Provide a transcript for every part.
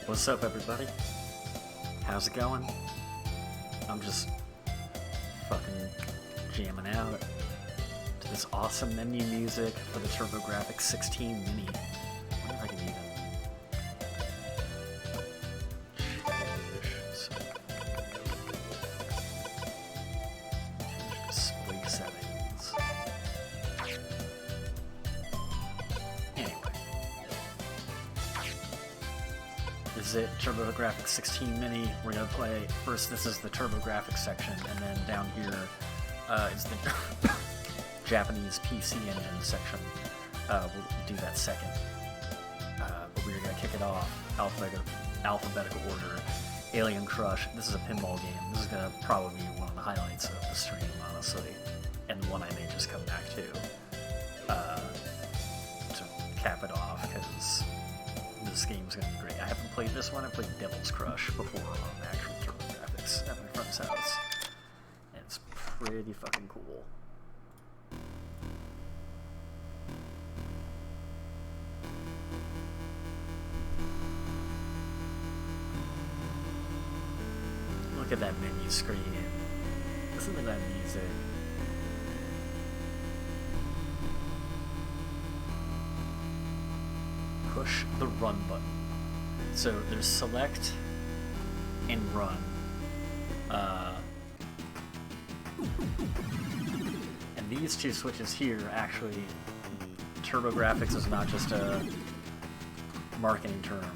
What's up, everybody? How's it going? I'm just fucking jamming out to this awesome menu music for the TurboGrafx 16 Mini. I wonder if I can even change display settings. Anyway. This is it, TurboGrafx 16 Mini. We're gonna play, first this is the TurboGrafx section, and then down here is the Japanese PC Engine section. We'll do that second. But we're gonna kick it off, alphabetical order. Alien Crush, this is a pinball game. This is gonna probably be one of the highlights of the stream, honestly. And one I may just come back to cap it off, because this game's gonna be great. I haven't played this one. I played Devil's Crush before on actual TurboGrafx at my friend's house, and it's pretty fucking cool. Look at that menu screen. Listen to that music. Push the run button. So there's select and run. And these two switches here, actually, TurboGrafx is not just a marketing term.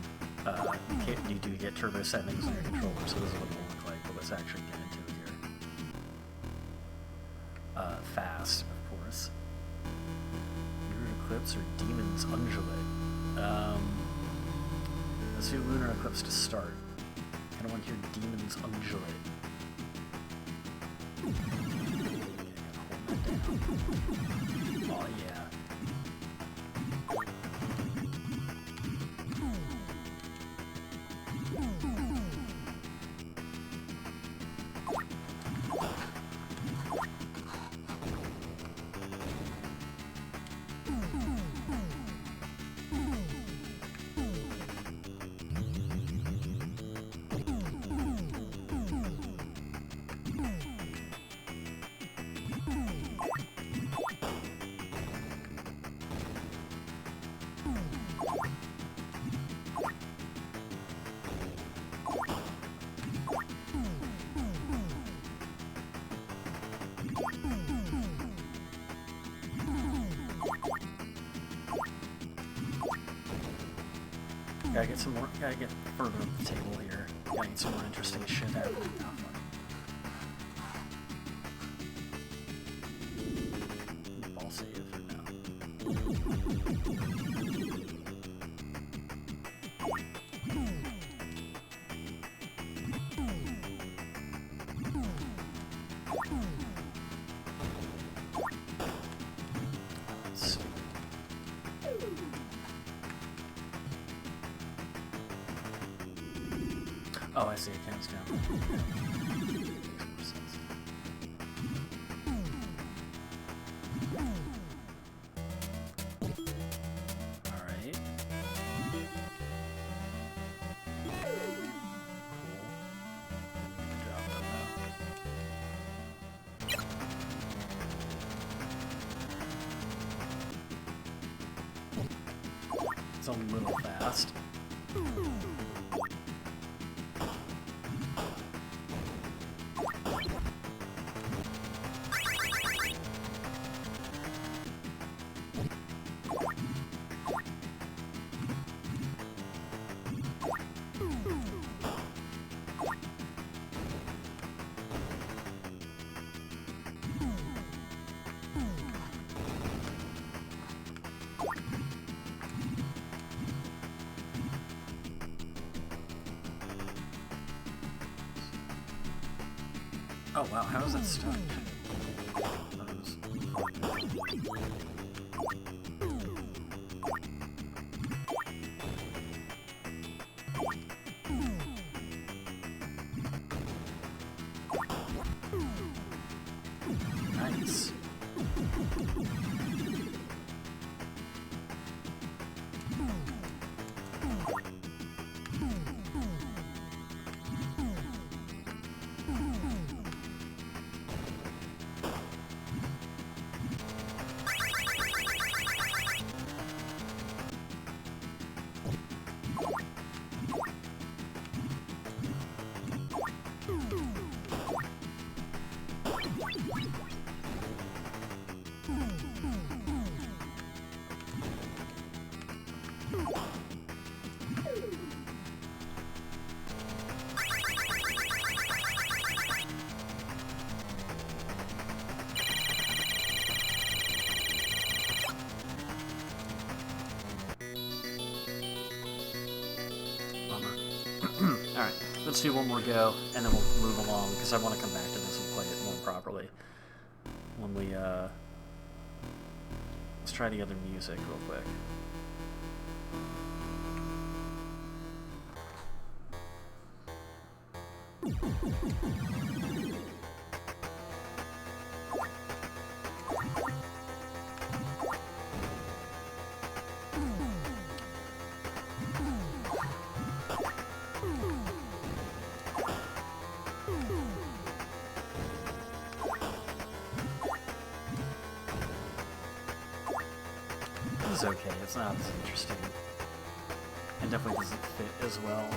You do get turbo settings on your controller, so this is what it will look like, but let's actually get into it here. Fast, of course. Lunar Eclipse or Demon's Undulate. Let's do Lunar Eclipse to start. Kind of want to hear Demon's Undulate. Hold that down. Oh yeah. Gotta get further up the table here. Gotta get some more interesting shit happening. Ball save for now. Let's see. Oh, I see, it counts down. Alright. Good job, though. It's a little fast. Oh wow, how is that stuck? Nice. let's do one more go, and then we'll move along, because I want to come back to this and play it more properly. When we, let's try the other music real quick. It's okay, it's not as interesting. It definitely doesn't fit as well.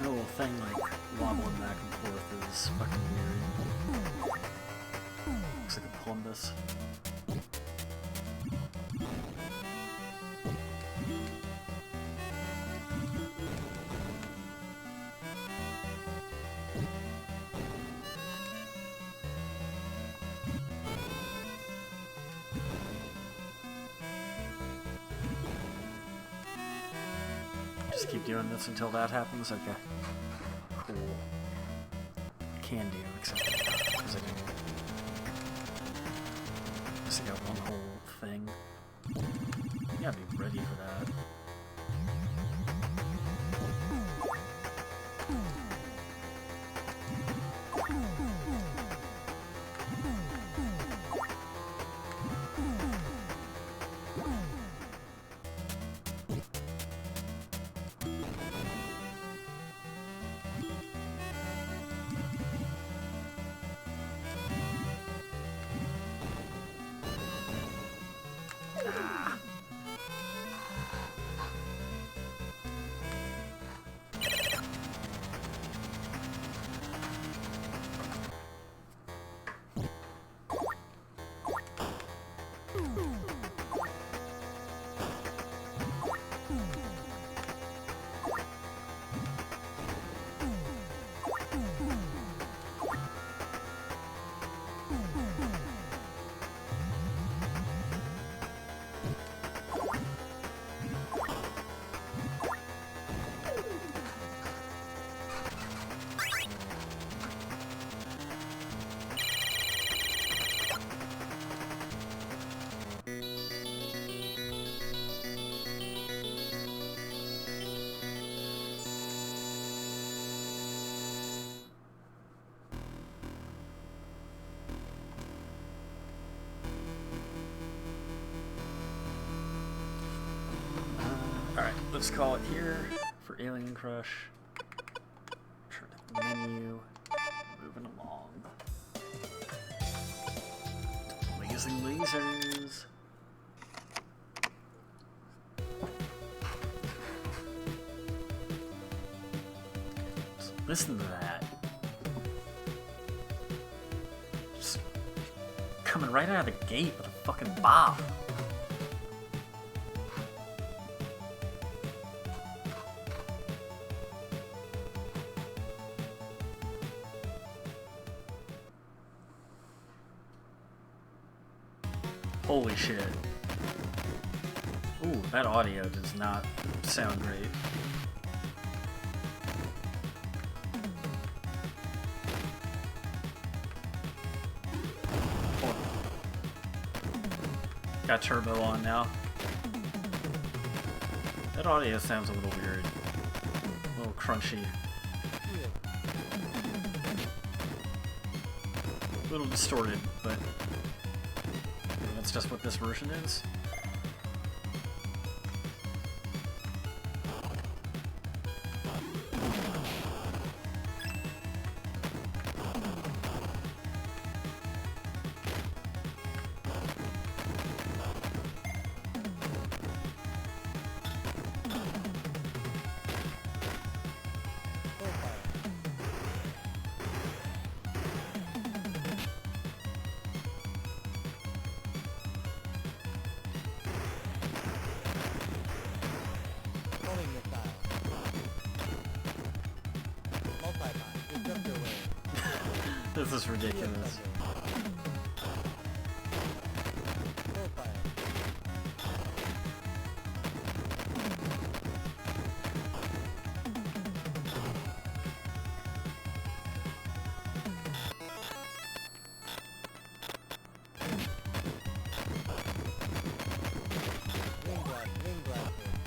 The little thing like wobbling back and forth is fucking weird. Looks like a Columbus. Just keep doing this until that happens? Okay. Cool. Can do, except because I got one whole thing. You gotta be ready for that. Alright, let's call it here for Alien Crush. Turn to the menu. Moving along. Blazing lasers. Just listen to that. Just coming right out of the gate with a fucking bop. Holy shit. Ooh, that audio does not sound great. Got turbo on now. That audio sounds a little weird. A little crunchy. A little distorted, but that's just what this version is. This is ridiculous.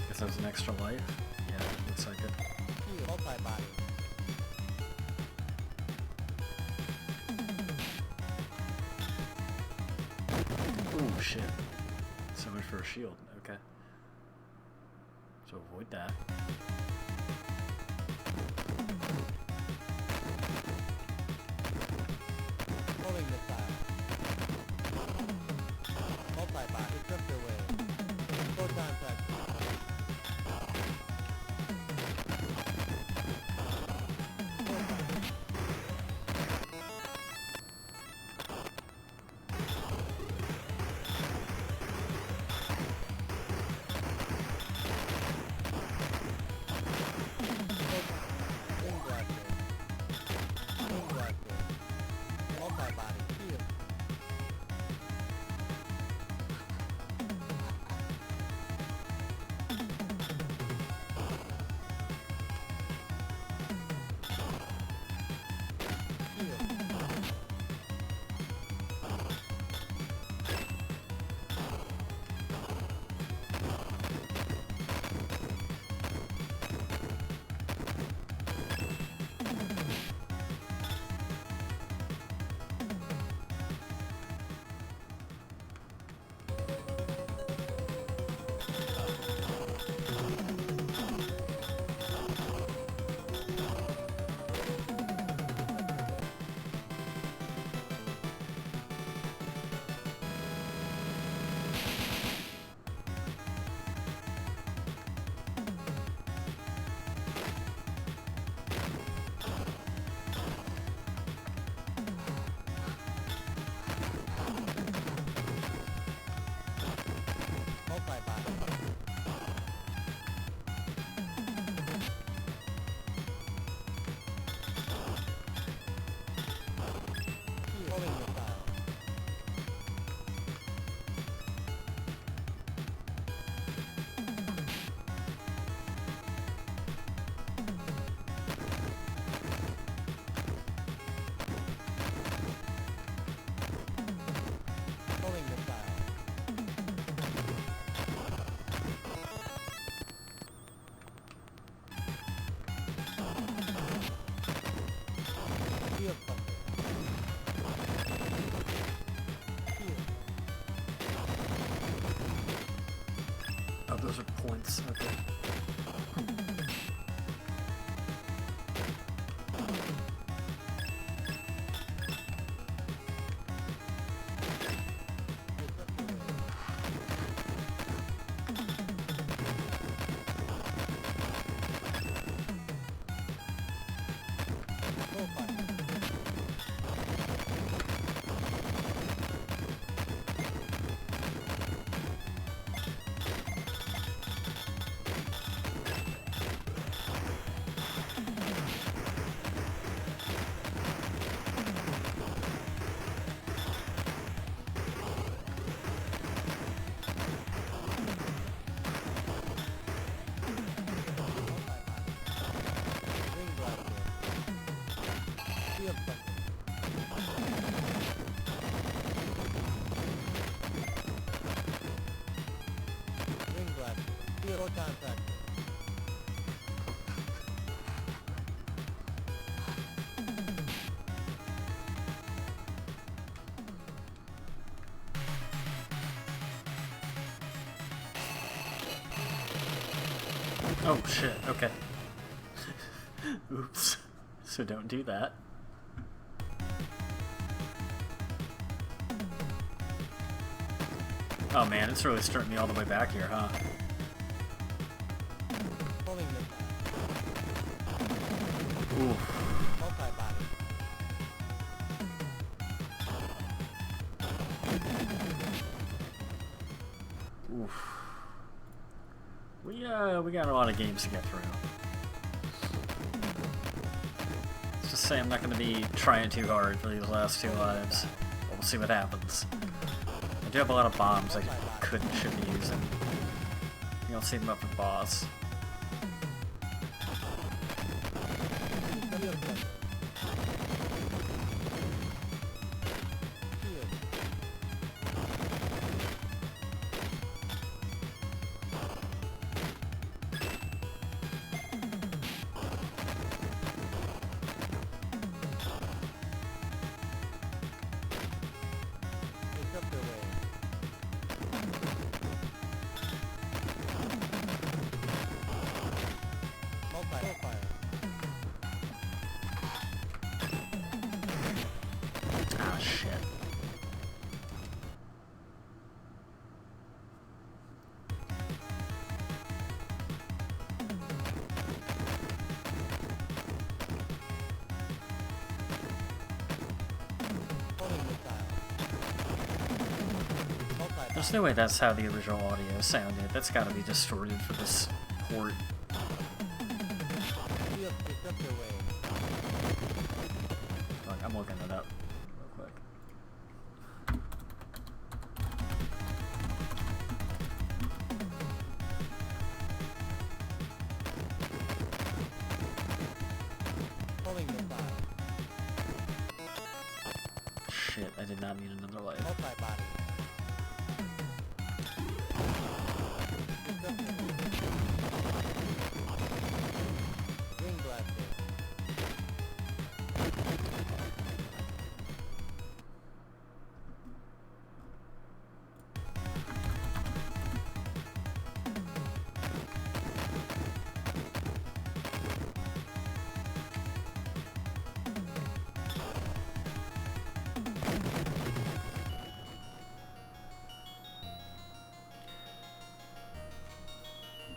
Guess that was an extra life? Yeah, looks like it. Ooh, shit. So much for a shield. Okay. So avoid that. Pulling the fire. Multi-bot, drift away. Photon touch. Oh, those are points. Okay. Photon tractor. Oh shit, okay. Oops. So don't do that. Oh man, it's really starting me all the way back here, huh? Pulling the Ooh. multi-body. Oof. We got a lot of games to get through. Let's just say I'm not going to be trying too hard for these last two lives. We'll see what happens. I do have a lot of bombs I should be using. You'll save them up for the boss. Ah, shit. There's no way that's how the original audio sounded. That's gotta be distorted for this port. Look, I'm looking it up real quick. Shit, I did not need another life. Multi-body. Ring blaster.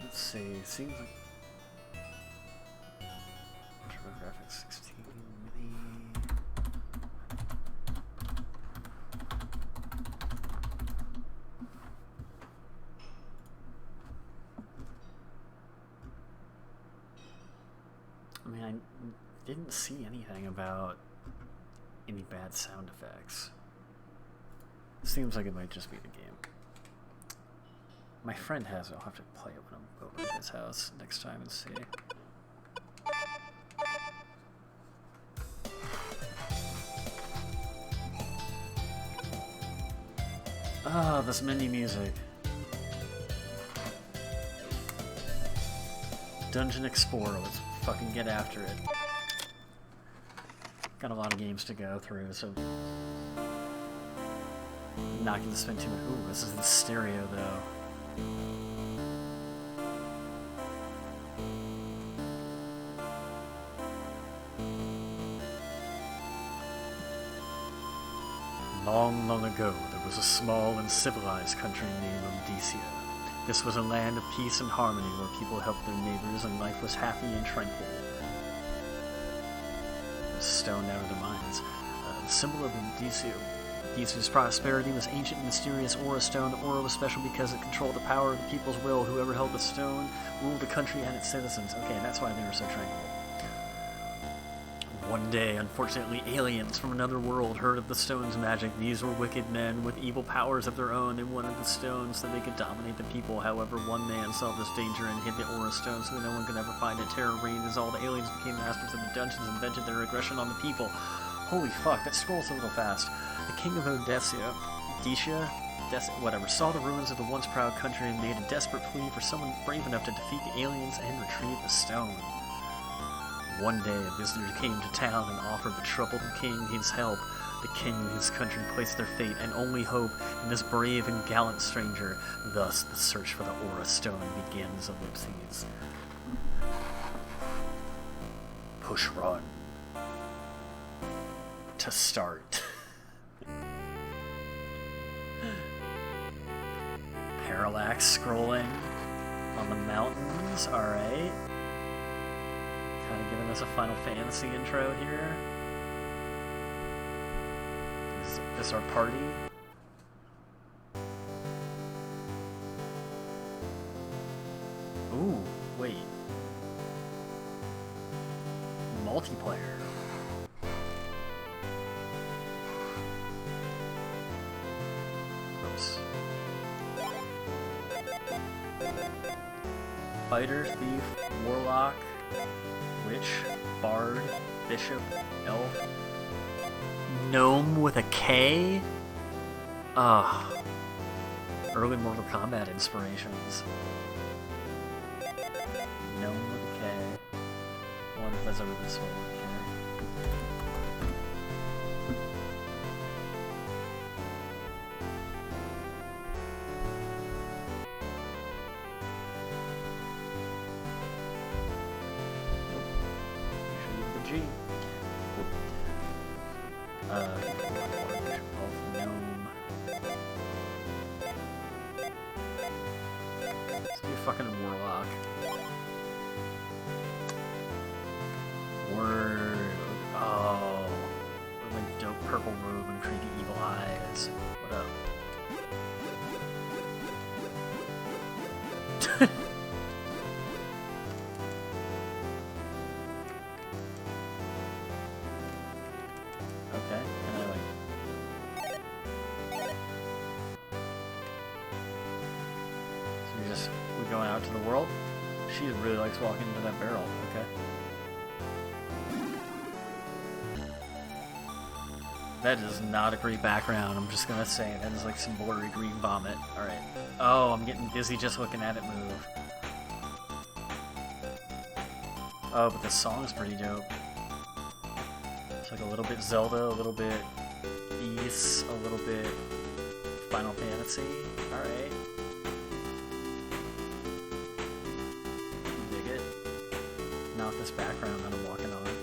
Let's see, seems like TurboGrafx 16 mini. I mean, I didn't see anything about any bad sound effects. Seems like it might just be the game. My friend has it. I'll have to play it when I'm over at his house next time and see. Ah, this mini music. Dungeon Explorer. Let's fucking get after it. Got a lot of games to go through, so not gonna spend too much. Ooh, this is the stereo though. Long, long ago, there was a small and civilized country named Rhodesia. This was a land of peace and harmony where people helped their neighbors and life was happy and tranquil. Stoned out of their minds. The symbol of Rhodesia. Rhodesia's prosperity was ancient and mysterious aura stone. The aura was special because it controlled the power of the people's will. Whoever held the stone ruled the country and its citizens. Okay, that's why they were so tranquil. One day, unfortunately, aliens from another world heard of the stone's magic. These were wicked men with evil powers of their own. They wanted the stone so they could dominate the people. However, one man saw this danger and hid the aura stone so that no one could ever find it. Terror reigned as all the aliens became masters of the dungeons and vented their aggression on the people. Holy fuck, that scroll's a little fast. The king of Rhodesia, whatever, saw the ruins of the once proud country and made a desperate plea for someone brave enough to defeat the aliens and retrieve the stone. One day, a visitor came to town and offered the troubled king his help. The king and his country placed their fate and only hope in this brave and gallant stranger. Thus, the search for the Aura Stone begins, ellipses. Push run. To start. Parallax scrolling on the mountains, alright. Kind of giving us a Final Fantasy intro here. Is this our party? Ooh, wait. Multiplayer. Oops. Fighter, thief, warlock, witch, bard, bishop, elf, gnome with a K? Ah. Early Mortal Kombat inspirations. Gnome with a K. I wonder if that's over this one. G. Gnome. Let's do fucking warlock. Word. Oh. Like dope purple robe and creepy evil eyes. What up? Okay, and I like... So we're going out to the world? She really likes walking into that barrel, okay. That is not a great background, I'm just gonna say. That is like some blurry green vomit. Alright. Oh, I'm getting dizzy just looking at it move. Oh, but the song's pretty dope. It's like a little bit Zelda, a little bit Ys, a little bit Final Fantasy. Alright. Dig it. Not this background that I'm walking on, but...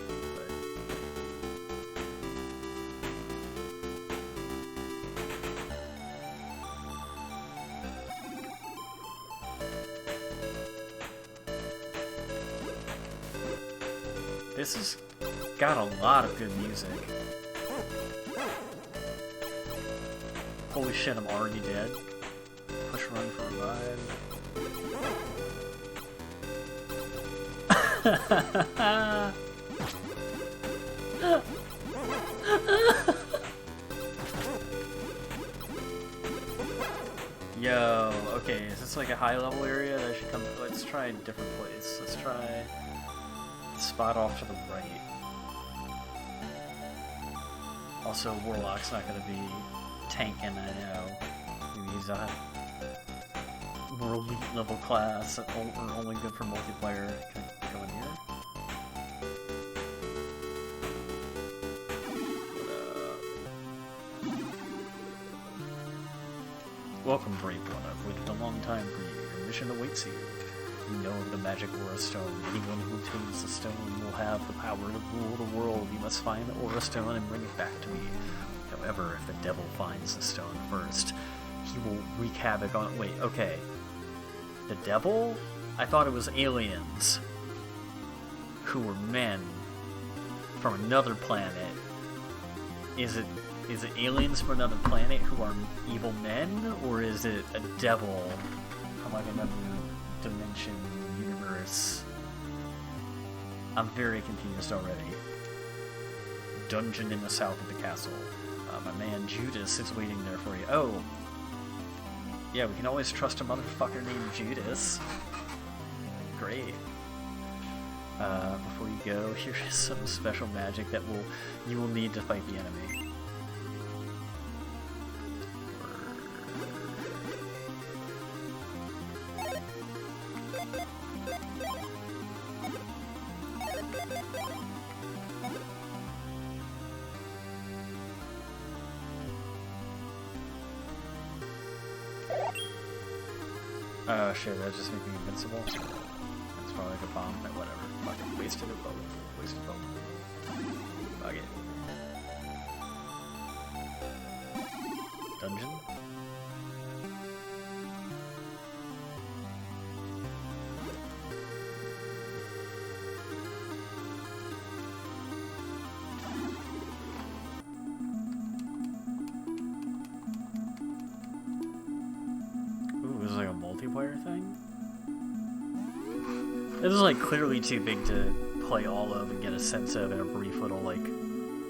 This has got a lot of good music. Holy shit, I'm already dead. Push run for revive. Yo, okay, is this like a high level area that I should come? Let's try a different place. Let's try the spot off to the right. Also, Warlock's not gonna be tanking, I know. Maybe he's a more elite level class, or only good for multiplayer. Can I go in here? Welcome, brave one. I've waited a long time for you. Your mission awaits you. You know of the magic Aura Stone. Anyone who obtains the stone will have the power to rule the world. You must find the Aura Stone and bring it back to me. However, if the devil finds the stone first, he will wreak havoc on it. Wait, okay. The devil? I thought it was aliens who were men from another planet. Is it aliens from another planet who are evil men, or is it a devil from like another dimension, universe? I'm very confused already. Dungeon in the south of the castle. My man Judas is waiting there for you. Oh! Yeah, we can always trust a motherfucker named Judas. Great. Before you go, here is some special magic that you will need to fight the enemy. Oh shit, that just made me invincible. That's probably like a bomb, but whatever. Fucking wasted it both. Wasted both. Fuck it. Dungeon? Ooh, this is like a multiplayer thing? This is like clearly too big to play all of and get a sense of in a brief little like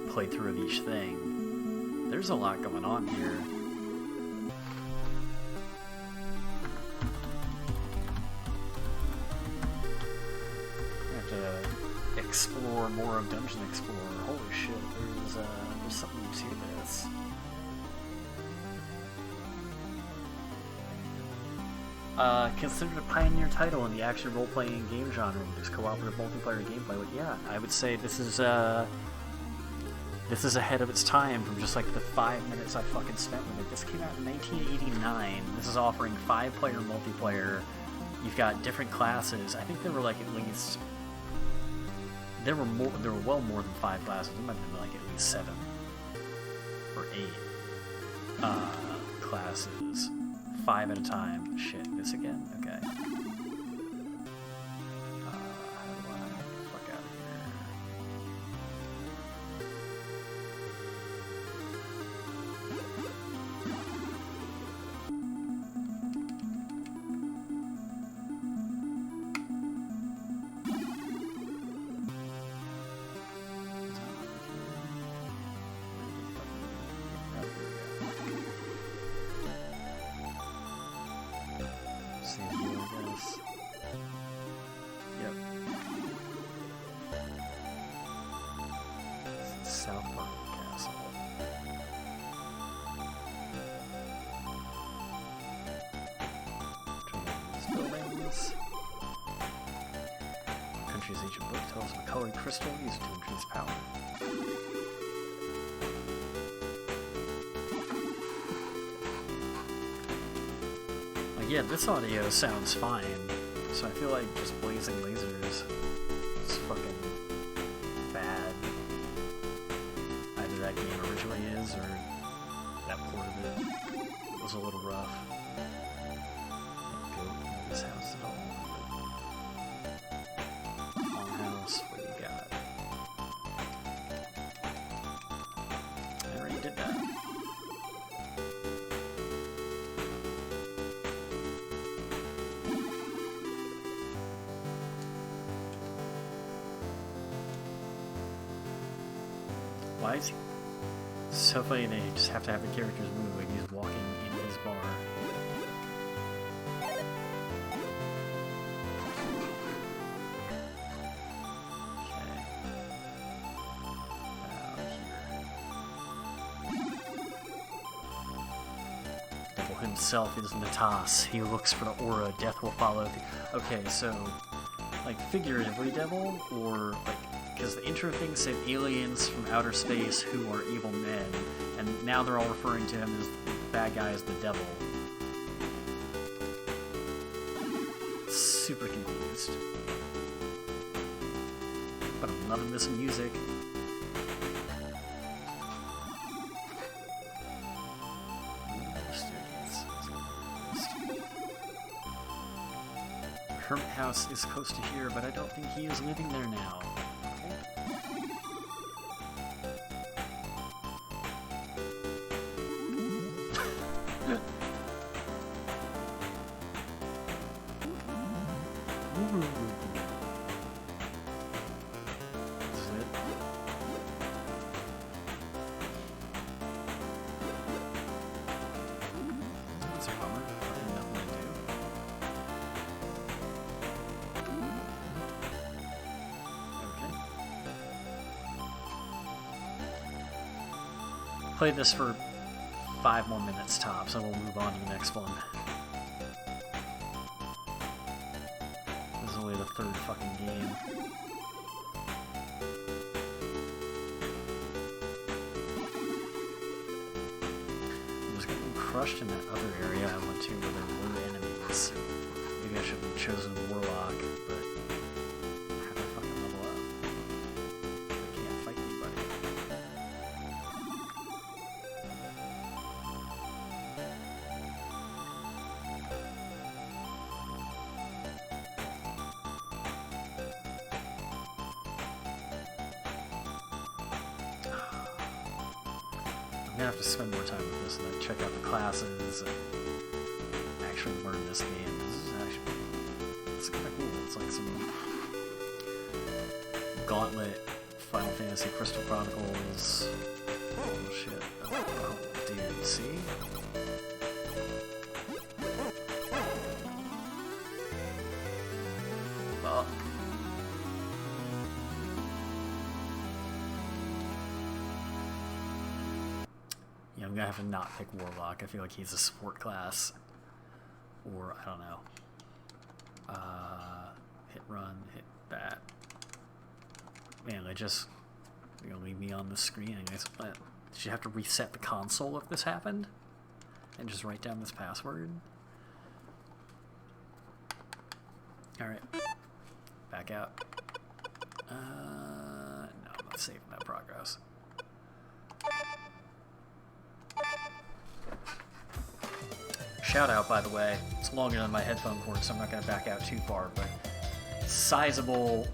playthrough of each thing. There's a lot going on here. I have to explore more of Dungeon Explorer. Holy shit, there's something to this. Considered a pioneer title in the action role-playing game genre. There's cooperative multiplayer gameplay. But yeah, I would say this is ahead of its time from just like the 5 minutes I fucking spent with it. This came out in 1989. This is offering 5-player multiplayer. You've got different classes. I think there were like at least there were well more than 5 classes. There might have been like at least 7 or 8 classes. 5 at a time. Shit, this again? Okay. How do I fuck out of here? Country's ancient book tells of a colored crystal used to increase power. Like, yeah, this audio sounds fine, so I feel like just blazing lasers is fucking bad. Either that game originally is, or that port of it was a little rough. Can't go in this house at all. What you got? I already did that. Why is he so funny they just have to have the characters move like he's walking in his bar? Himself is Natas. He looks for the aura. Death will follow. Okay, so like figuratively devil, or like because the intro thing said aliens from outer space who are evil men, and now they're all referring to him as the bad guy as the devil. Super confused, but I'm loving this music. Hermit house is close to here, but I don't think he is living there now. Play this for 5 more minutes tops, and we'll move on to the next one. This is only the 3rd fucking game. I was getting crushed in that other area I went to where there were enemies. Maybe I should have chosen Warlock, but how do I fucking level up? I can't fight anybody. I'm gonna have to spend more time with this and like check out the classes and actually learn this game. It's kind of cool. It's like some Gauntlet, Final Fantasy, Crystal Chronicles. Oh shit! Oh, dude, see? Oh. Yeah, I'm gonna have to not pick Warlock. I feel like he's a support class. Or, I don't know. Hit run, hit that. Man, they just... You're gonna leave me on the screen. I guess, did you have to reset the console if this happened? And just write down this password? Alright. Back out. No, I'm not saving that progress. Shout out, by the way. It's longer than my headphone cord, so I'm not going to back out too far, but sizable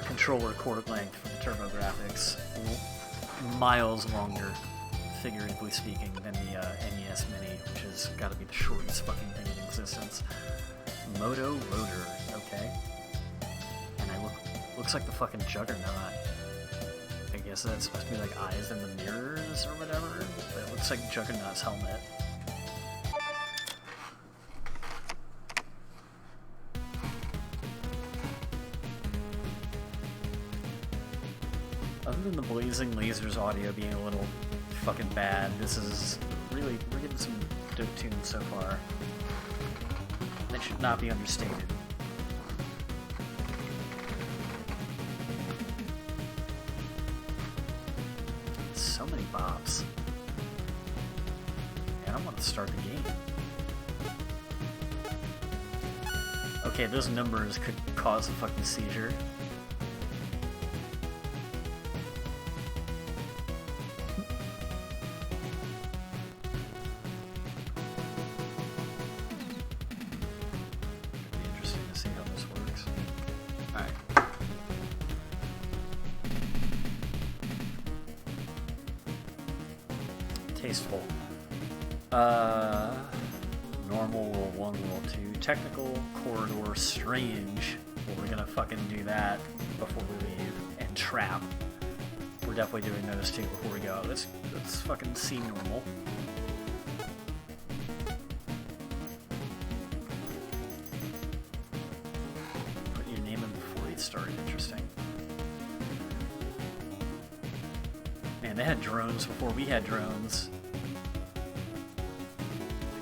controller cord length for the TurboGrafx. Miles longer, figuratively speaking, than the NES Mini, which has got to be the shortest fucking thing in existence. Moto Rotor, okay. And looks like the fucking Juggernaut. I guess that's supposed to be like eyes in the mirrors or whatever, but it looks like Juggernaut's helmet. Other than the blazing lasers audio being a little fucking bad, this is really, we're getting some dope tunes so far. That should not be understated. So many bops. And I want to start the game. Okay, those numbers could cause a fucking seizure. Tasteful. Normal, roll 1, roll 2. Technical, corridor, strange. Well, we're gonna fucking do that before we leave. And trap. We're definitely doing those two before we go. Let's fucking see normal. Put your name in before you start. Interesting. Man, they had drones before we had drones.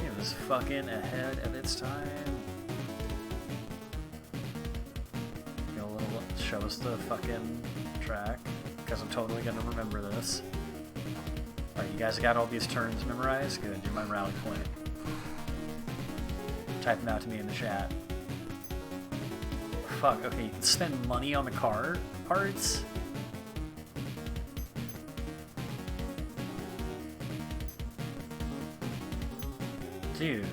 It was fucking ahead of its time. Show us the fucking track, because I'm totally gonna remember this. Alright, you guys got all these turns memorized? Good, do my rally point. Type them out to me in the chat. Fuck, okay, you can spend money on the car parts? Dude.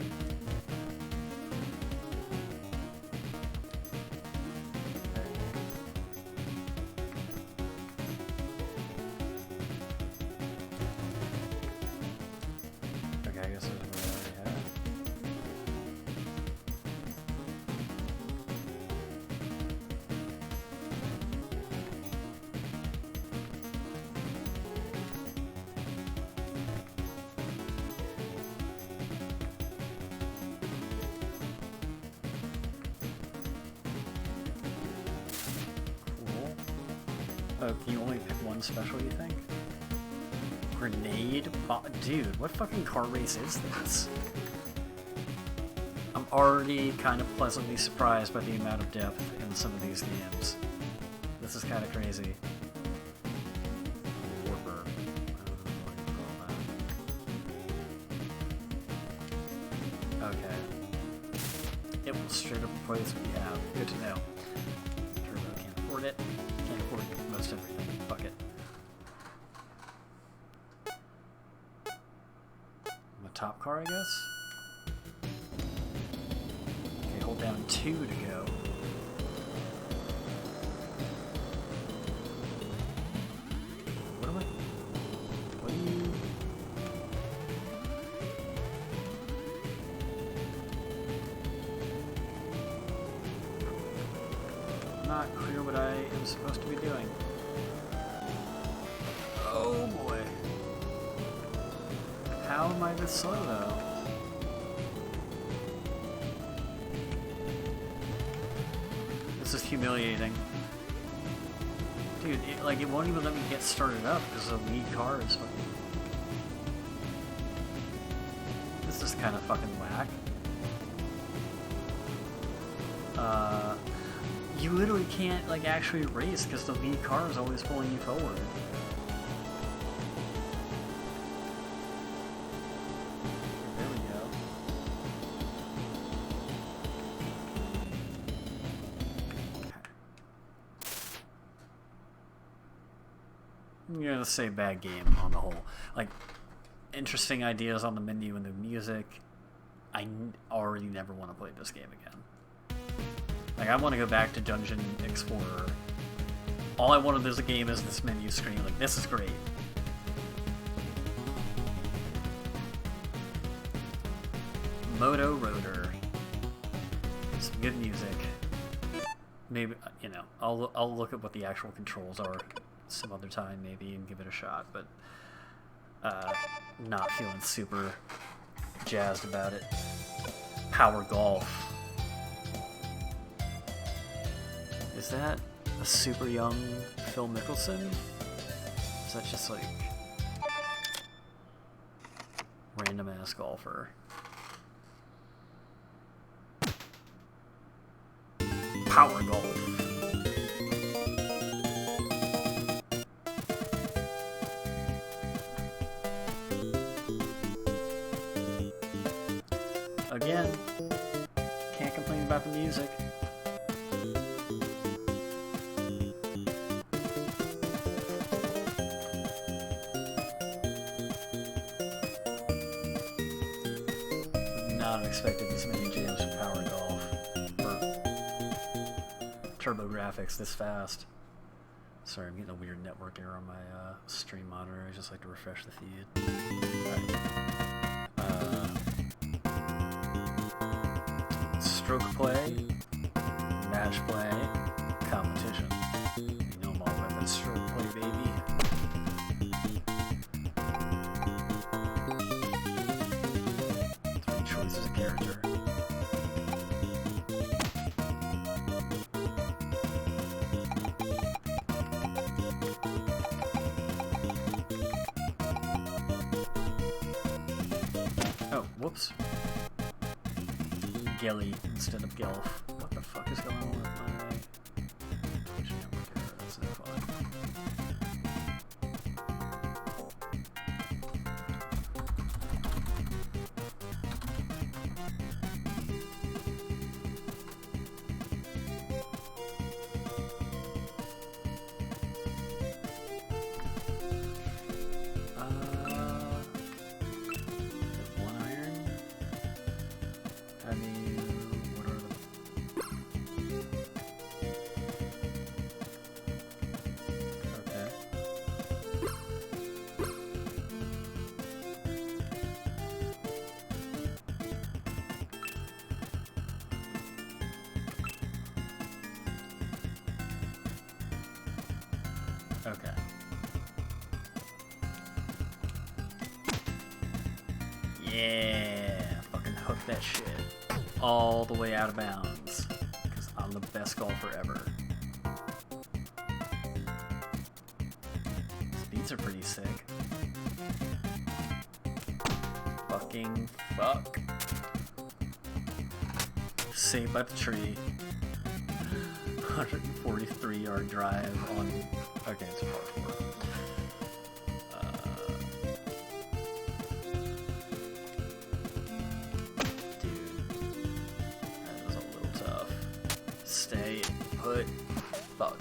Okay, I guess there's what I already have. Oh, can you only pick one special, you think? Grenade? Dude, what fucking car race is this? I'm already kind of pleasantly surprised by the amount of depth in some of these games. This is kind of crazy. Warper. Okay. It will straight up replace what you have. Good to know. Turbo can't afford it. Can't afford most everything. Fuck it. The top car, I guess? Okay, hold down 2 to go. What am I? What are you? Not clear what I am supposed to be doing. Oh boy. How am I this slow though? This is humiliating. Dude, it won't even let me get started up because the lead car is fucking... This is kind of fucking whack. You literally can't, like, actually race because the lead car is always pulling you forward. There we go. I'm gonna say bad game on the whole. Like, interesting ideas on the menu and the music. I already never want to play this game again. Like, I want to go back to Dungeon Explorer. All I wanted as a game is this menu screen. Like, this is great. Moto Rotor. Some good music. Maybe, you know, I'll look at what the actual controls are some other time maybe and give it a shot, but not feeling super jazzed about it. Power Golf. Is that a super young Phil Mickelson? Or is that just like random ass golfer? Power Golf. Again, can't complain about the music. Not expected this many jams from Power Golf or TurboGrafx this fast. Sorry, I'm getting a weird network error on my stream monitor. I just like to refresh the feed. Right. Stroke play, match play, competition. You know I'm all about that stroke play, baby. Choice as a character. Oh, whoops. Gelly instead of Gelf. What the fuck is going on with my... That's no fun. One iron. How do you... What are the... Okay. Okay. Yeah, fucking hook that shit all the way out of bounds, because I'm the best golfer ever. These beats are pretty sick. Fucking fuck. Saved by the tree. 143-yard drive on... Okay, it's a par 4. Dude, that was a little tough. Stay put. Fuck.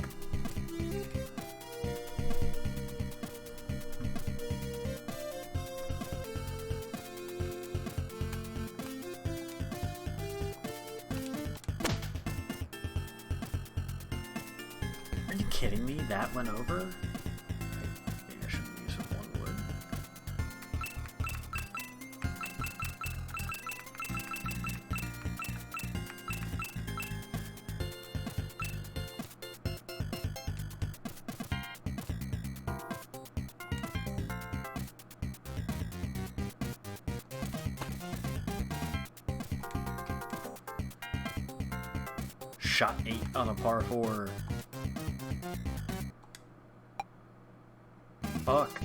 Are you kidding me? That went over? Maybe I should use one wood. Shot 8 on a par 4. Fuck.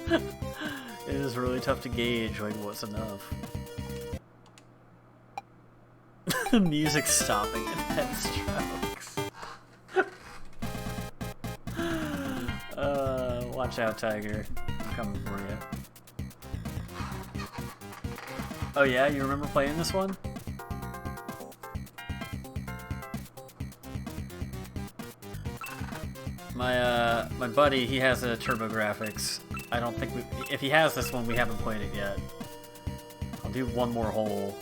It is really tough to gauge, like, what's enough. The music's stopping at 10 strokes. Watch out, Tiger. I'm coming for you. Oh yeah, you remember playing this one? My buddy, he has a TurboGrafx. I don't think if he has this one, we haven't played it yet. I'll do one more hole.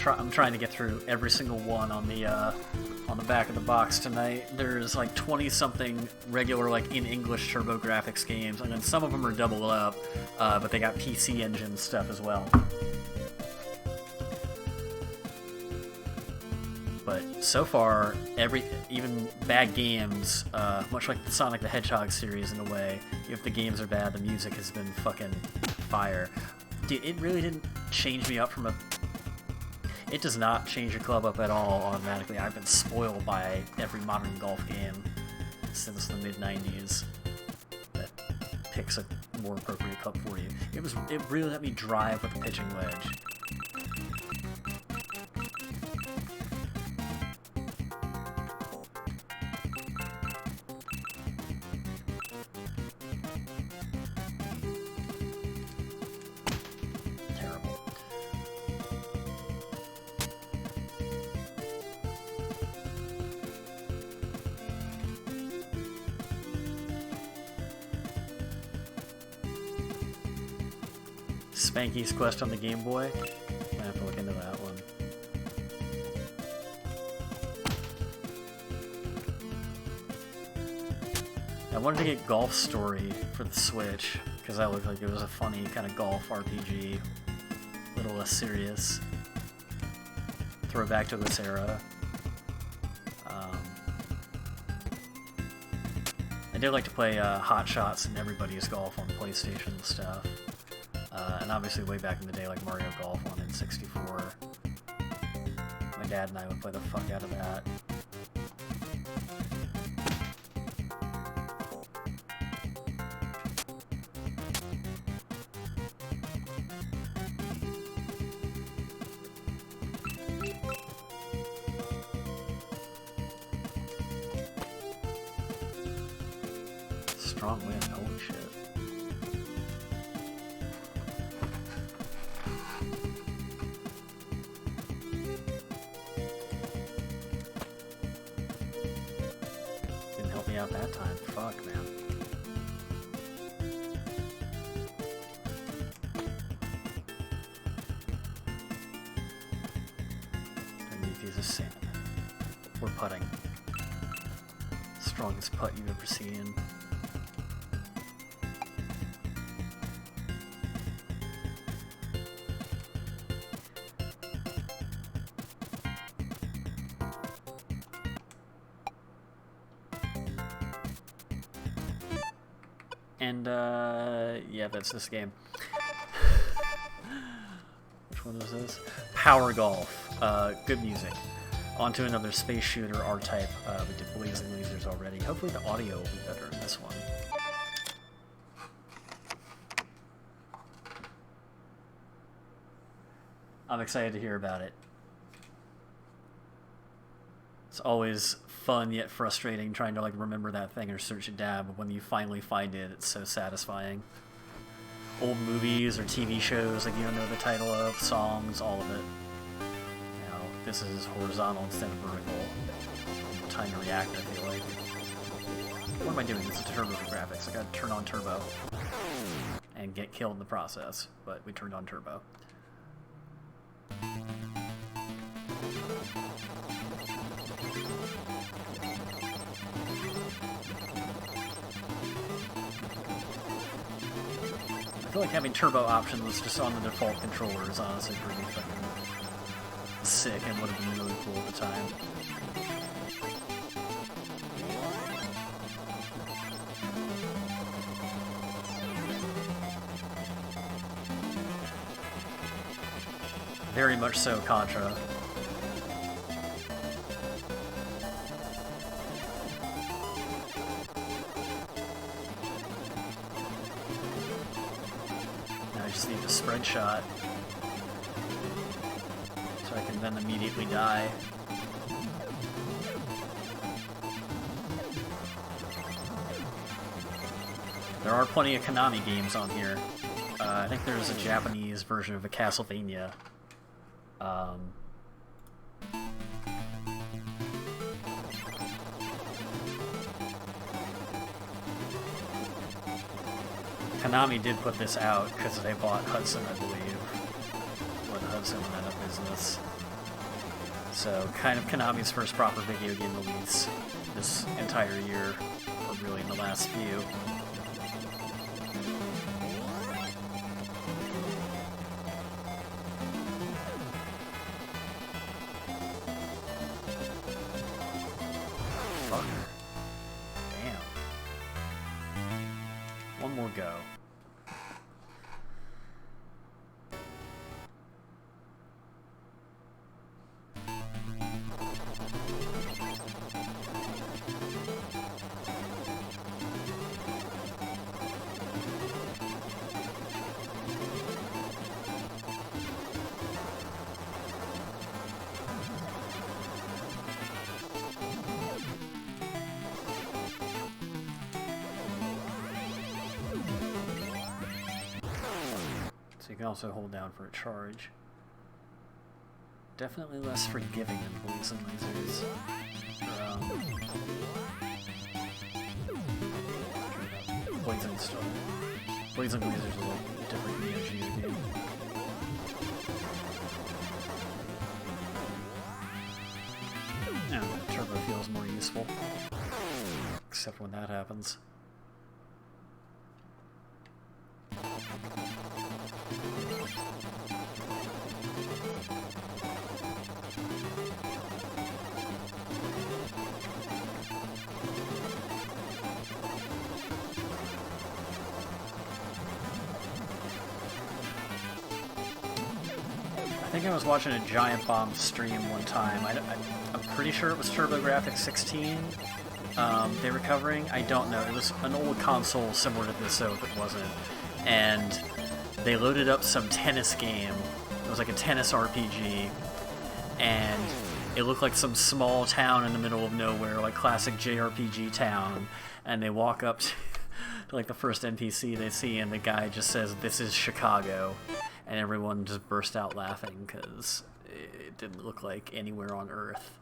I'm trying to get through every single one on the back of the box tonight. There's like 20-something regular, like, in English TurboGrafx games, and then some of them are double up, but they got PC Engine stuff as well. But so far, even bad games, much like the Sonic the Hedgehog series in a way, if the games are bad, the music has been fucking fire. Dude, it really didn't change me up from a... It does not change your club up at all automatically. I've been spoiled by every modern golf game since the mid-90s that picks a more appropriate club for you. It really let me drive with a pitching wedge. Spanky's Quest on the Game Boy. I have to look into that one. I wanted to get Golf Story for the Switch, because that looked like it was a funny kind of golf RPG. A little less serious. Throwback to this era. I did like to play Hot Shots and Everybody's Golf on PlayStation and stuff. And obviously way back in the day, like Mario Golf on N64. My dad and I would play the fuck out of that. Strong wind, holy shit. Didn't help me out that time. Fuck, man. Underneath these is sand. We're putting. Strongest putt you've ever seen. And, yeah, that's this game. Which one is this? Power Golf. Good music. On to another space shooter R-Type. We did Blazing Lasers already. Hopefully the audio will be better in this one. I'm excited to hear about it. It's always fun yet frustrating trying to like remember that thing or search it down, but when you finally find it, it's so satisfying. Old movies or TV shows like you don't know the title of, songs, all of it. You know, this is horizontal instead of vertical. Time to react, I feel like. What am I doing? This is turbo graphics. I gotta turn on turbo. And get killed in the process. But we turned on turbo. I feel like having turbo options just on the default controller is honestly pretty fucking sick and would have been really cool at the time. Very much so Contra. Now I just need the spread shot so I can then immediately die. There are plenty of Konami games on here. I think there's a Japanese version of a Castlevania. Konami did put this out because they bought Hudson, I believe, when Hudson went out of business. So, kind of Konami's first proper video game release this entire year, or really in the last few. One more go. So you can also hold down for a charge. Definitely less forgiving than Blades and Lasers. Blades and Lasers is a little different Neo Geo game. Yeah, turbo feels more useful. Except when that happens. I think I was watching a Giant Bomb stream one time. I'm pretty sure it was TurboGrafx 16 they were covering. I don't know. It was an old console similar to this, so if it wasn't. And they loaded up some tennis game. It was like a tennis RPG. And it looked like some small town in the middle of nowhere, like classic JRPG town. And they walk up to like the first NPC they see, and the guy just says, "This is Chicago." And everyone just burst out laughing because it didn't look like anywhere on Earth,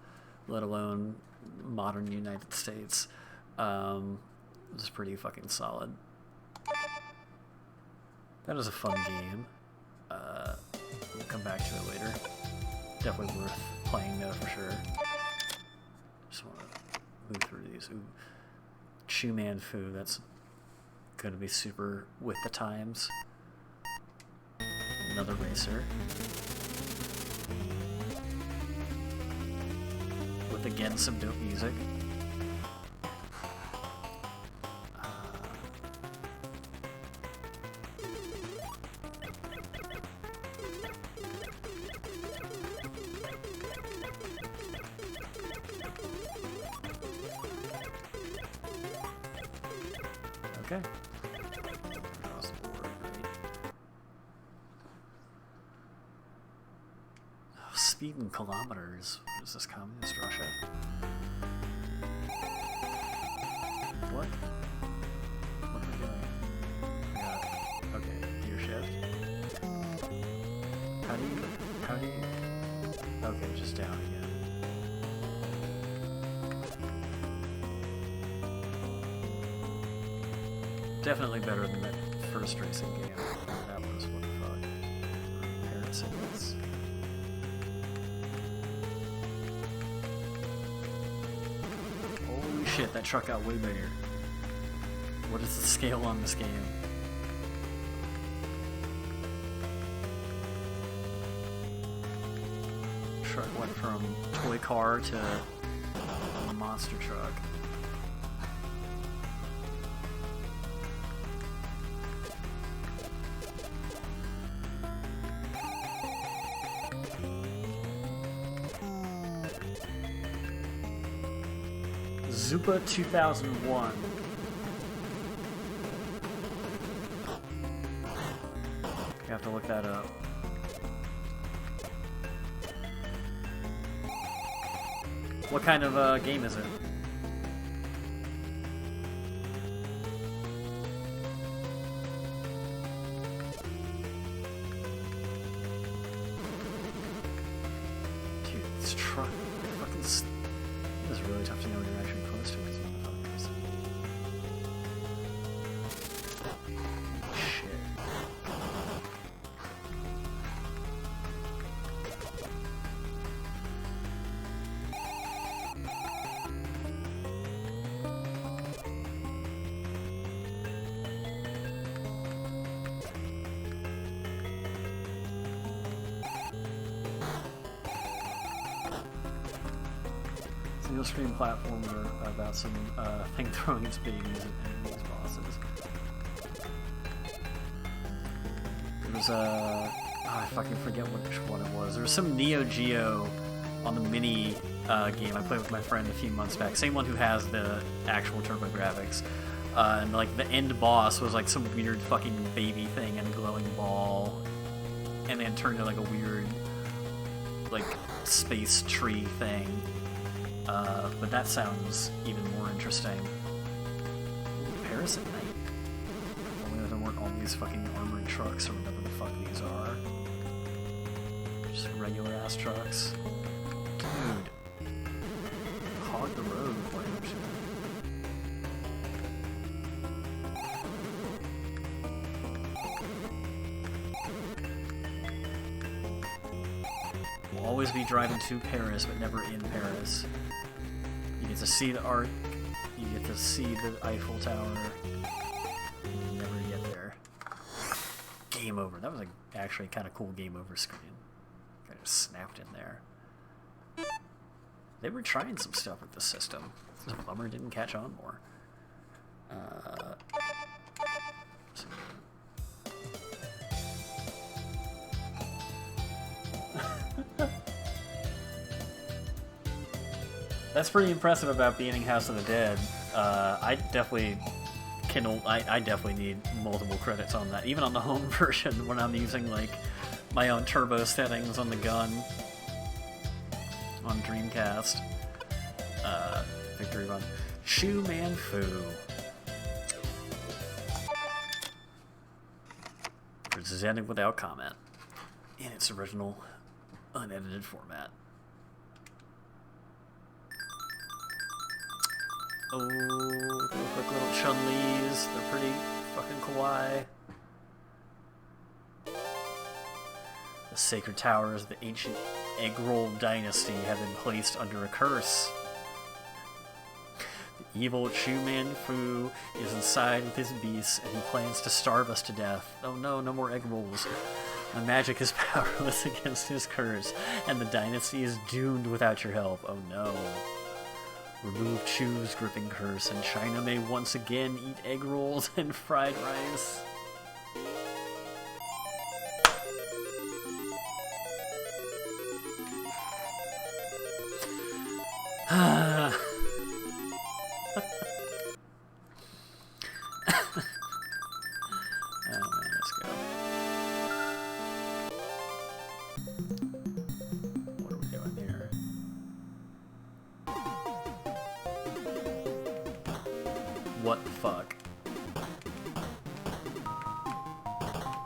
let alone modern United States. It was pretty fucking solid. That is a fun game. We'll come back to it later. Definitely worth playing though, for sure. Just want to move through these. Ooh. Chu Man Fu, that's going to be super with the times. Another racer. With again some dope music. Okay. Across the board, great. Oh, speed in kilometers. What is this, communist Russia? What? What am I doing? Yeah. Okay, gear shift. How do you... Okay, just down again. Definitely better than that first racing game. That was what the fuck. Parrot signals. Holy shit, that truck got way bigger. What is the scale on this game? Truck went from toy car to a monster truck. Zupa 2001. You have to look that up. What kind of game is it? Dude, this truck fucking. It's really tough to know when you're actually close to it because motherfuckers. Shit. Single screen platformer about some thing throwing its babies at enemies bosses. There was I fucking forget which one it was. There was some Neo Geo on the mini game I played with my friend a few months back. Same one who has the actual TurboGrafx. And like the end boss was like some weird fucking baby thing and a glowing ball, and then turned into like a weird like space tree thing. But that sounds even more interesting. Paris at night. If only there weren't all these fucking armored trucks or whatever the fuck these are. Just regular ass trucks. Dude. Hog the road, why don't you? We'll always be driving to Paris, but never in Paris. You get to see the Arc, you get to see the Eiffel Tower, and you never get there. Game over. That was actually kind of cool game over screen. Kind of snapped in there. They were trying some stuff with the system. It's a bummer it didn't catch on more. That's pretty impressive about beating House of the Dead. I definitely I definitely need multiple credits on that. Even on the home version when I'm using like my own turbo settings on the gun on Dreamcast. Victory Run. Shu Man Fu. Presented without comment in its original unedited format. Oh, look like little Chun-Lis. They're pretty fucking kawaii. The sacred towers of the ancient Eggroll dynasty have been placed under a curse. The evil Chu Man Fu is inside with his beasts, and he plans to starve us to death. Oh no, no more egg rolls. My magic is powerless against his curse, and the dynasty is doomed without your help. Oh no. Remove Chu's gripping curse, and China may once again eat egg rolls and fried rice. Oh man, let's go. What are we doing here? What the fuck?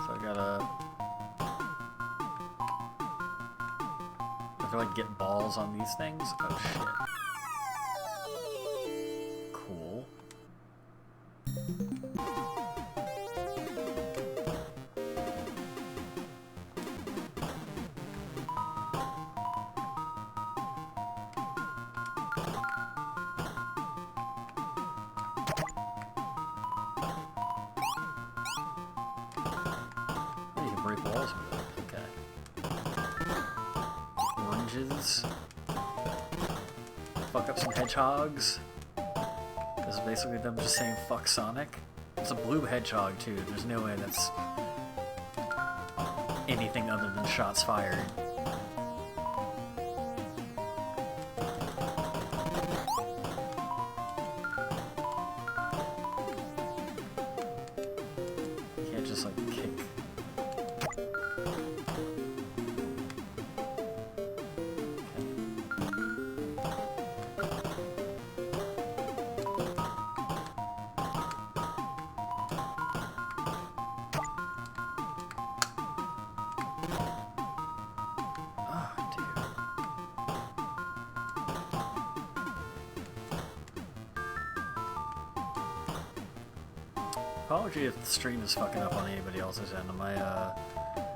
So I gotta... have to like get balls on these things. Oh shit. Cool. Oh, you can break walls with it. Okay. Oranges. Fuck up some hedgehogs. This is basically them just saying fuck Sonic. It's a blue hedgehog too. There's no way that's anything other than shots fired. You can't just like kick. Oh, dude. Apology if the stream is fucking up on anybody else's end. On my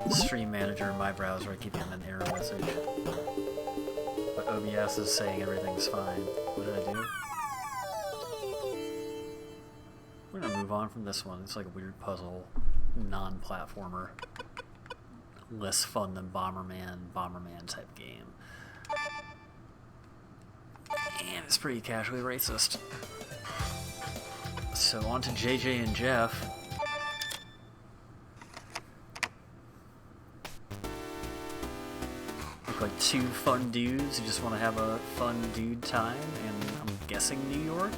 stream manager in my browser, I keep getting an error message. But OBS is saying everything's fine. What did I do? We're gonna move on from this one. It's like a weird puzzle, non-platformer. Less fun than Bomberman type game. And it's pretty casually racist. So on to JJ and Jeff. Look like two fun dudes who just want to have a fun dude time, and I'm guessing New York?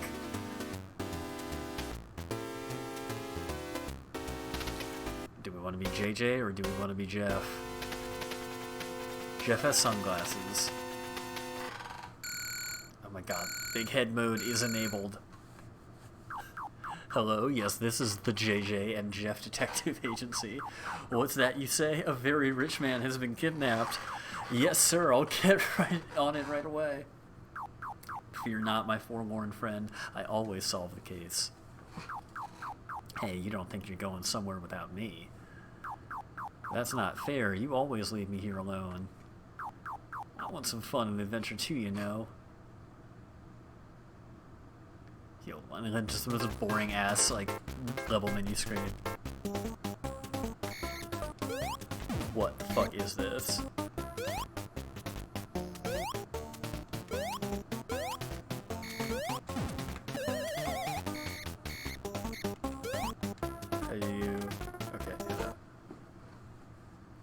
Do we want to be JJ or do we want to be Jeff? Jeff has sunglasses. Oh my god, big head mode is enabled. Hello, yes, this is the JJ and Jeff Detective Agency. What's that you say? A very rich man has been kidnapped. Yes, sir, I'll get right on it right away. Fear not, my forlorn friend. I always solve the case. Hey, you don't think you're going somewhere without me? That's not fair. You always leave me here alone. I want some fun and adventure too, you know. Yo, and then just was a boring ass like level menu screen. What the fuck is this? Are you okay?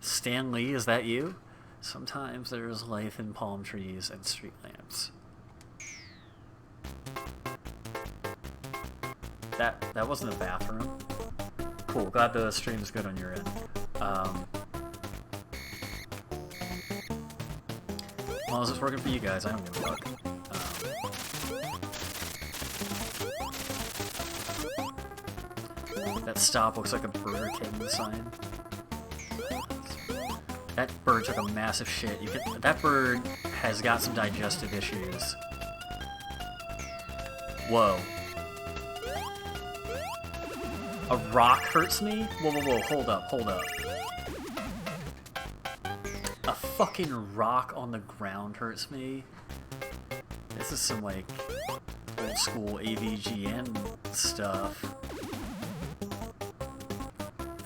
Stan Lee, is that you? Sometimes there is life in palm trees and street lamps. That wasn't a bathroom. Cool, glad the stream's good on your end. As long as it's working for you guys, I don't give a fuck. That stop looks like a Burger King sign. That bird took a massive shit. That bird has got some digestive issues. Whoa. A rock hurts me? Whoa, whoa, whoa, hold up. A fucking rock on the ground hurts me? This is some, like, old school AVGN stuff.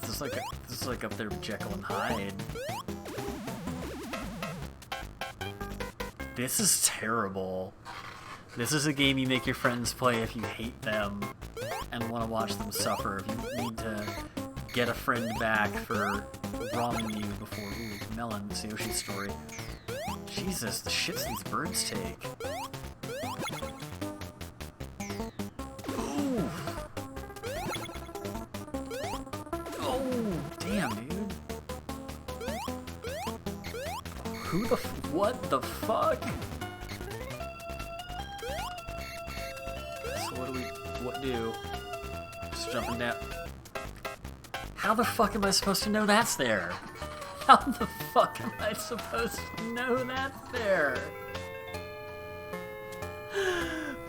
This is like up there with Jekyll and Hyde. This is terrible. This is a game you make your friends play if you hate them and want to watch them suffer. If you need to get a friend back for wronging you before. Ooh, Melon, it's the Yoshi story. Jesus, the shits these birds take. Ooh. Oh, damn, dude. Who the what the fuck? So what do? Just jumping down. How the fuck am I supposed to know that's there? How the fuck am I supposed to know that's there?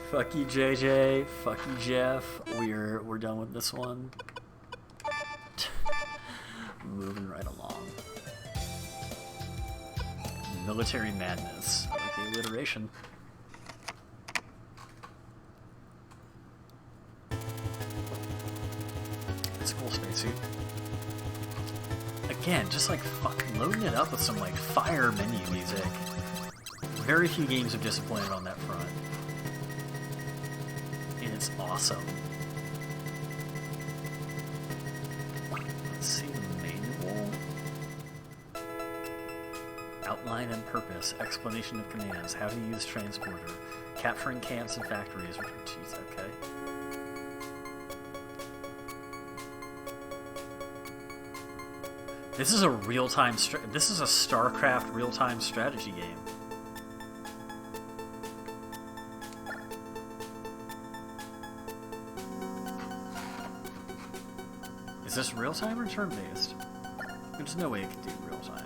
Fuck you, JJ. Fuck you, Jeff. We're done with this one. Moving right along. Military madness. I like the alliteration. It's a cool spacesuit. Again, just like fucking loading it up with some like fire menu music. Very few games have disappointed on that front. And it's awesome. Let's see the manual. Outline and purpose, explanation of commands, how to use transporter, capturing camps and factories. Jeez, okay. This is a real-time. This is a StarCraft real-time strategy game. Is this real-time or turn-based? There's no way it could do real-time.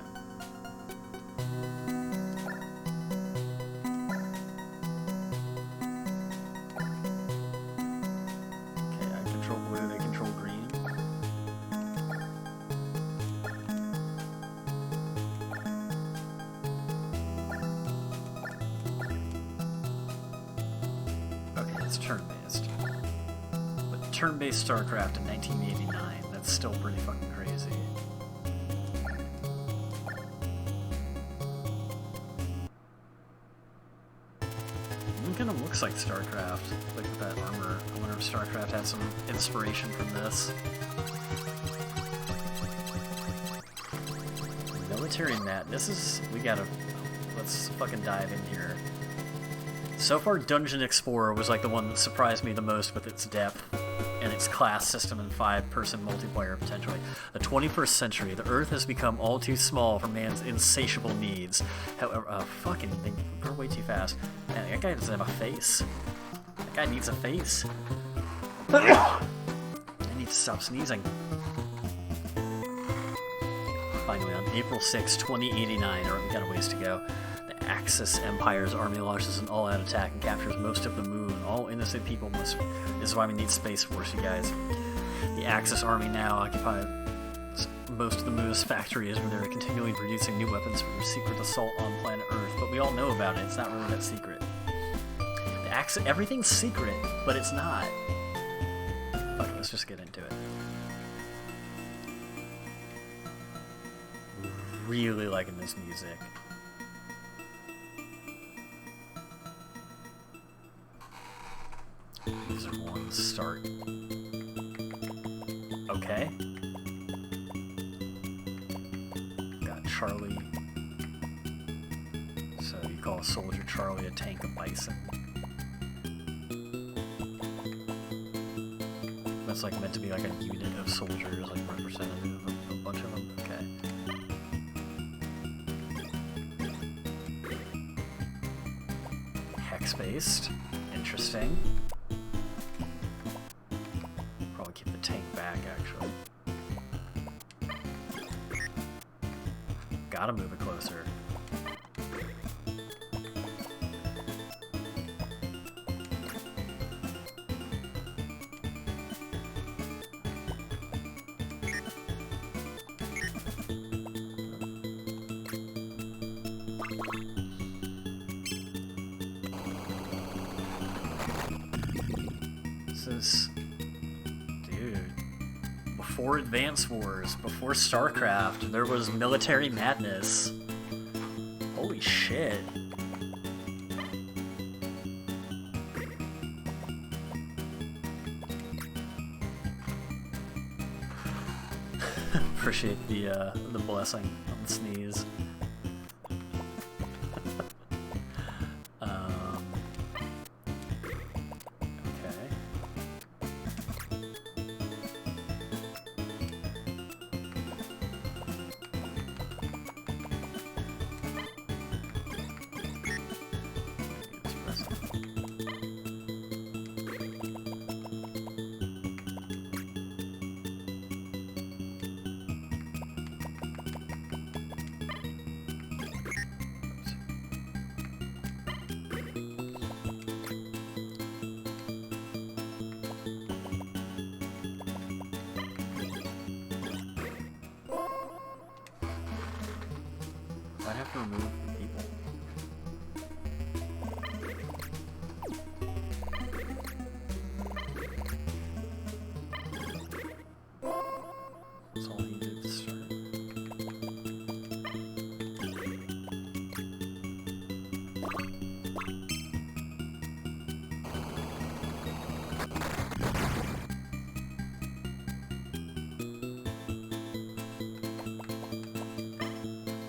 Okay, I control blue, they control green. Okay, it's turn-based. But turn-based StarCraft in 1989. That's still pretty fucking crazy. It kind of looks like StarCraft, like with that armor. I wonder if StarCraft had some inspiration from this. Military madness. Let's fucking dive in here. So far, Dungeon Explorer was like the one that surprised me the most with its depth and its class system and 5-person multiplayer potentially. The 21st century, the Earth has become all too small for man's insatiable needs. However, fucking, they go way too fast. Man, that guy doesn't have a face. That guy needs a face. I need to stop sneezing. Finally, on April 6, 2089, or we got a ways to go, the Axis Empire's army launches an all-out attack and captures most of the moon. All innocent people must... This is why we need Space Force, you guys. The Axis army now occupy most of the moon's factories, where they're continually producing new weapons for their secret assault on planet Earth. But we all know about it. It's not really that secret. The Axis... Everything's secret, but it's not. Fuck it, let's just get into it. Really liking this music. These are ones start. Okay. Got Charlie. So you call a soldier Charlie, a tank a bison. That's like meant to be like a unit of soldiers, like representative of a bunch of them. Okay. Hex-based. Interesting. Probably keep the tank back, actually. Gotta move it closer. Dude, before Advance Wars, before StarCraft, there was military madness. Holy shit. Appreciate the blessing on the sneeze. remove people. That's all he did to start.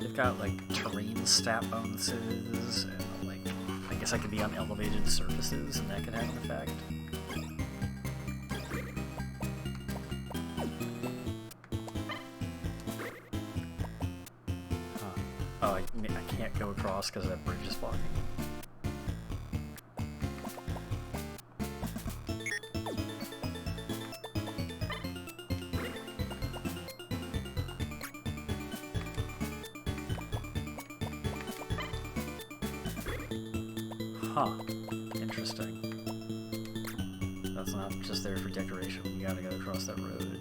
They've got like terrain stat bonuses, and like I guess I could be on elevated surfaces, and that could have an effect. Oh, I can't go across because that bridge is blocking. Huh. Interesting. That's not just there for decoration. You gotta go across that road.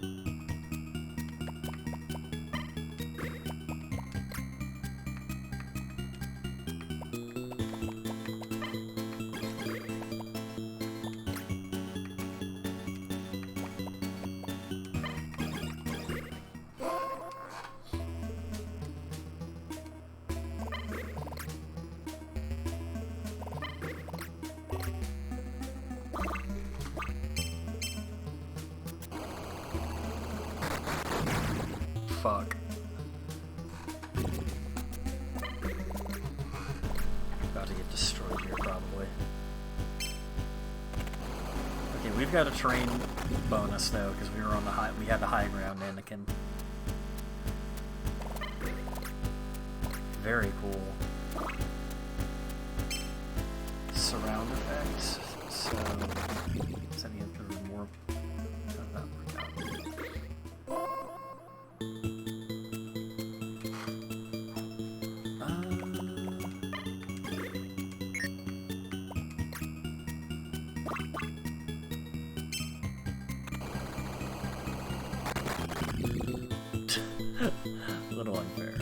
Fuck. About to get destroyed here, probably. Okay, we've got a terrain bonus though, because we were on the high. We had the high ground mannequin. Very cool. Surround effects. So, setting up for more. How did that work out? A little unfair.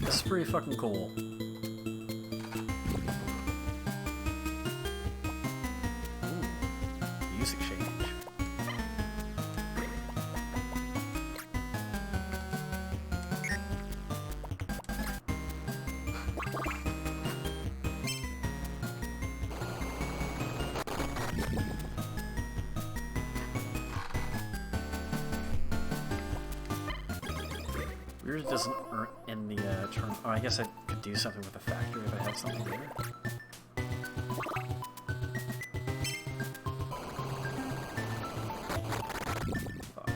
This is pretty fucking cool. Ooh, music change. Weird it doesn't earn in the turn. Oh, I guess I could do something with the factory if I had something there. Fuck.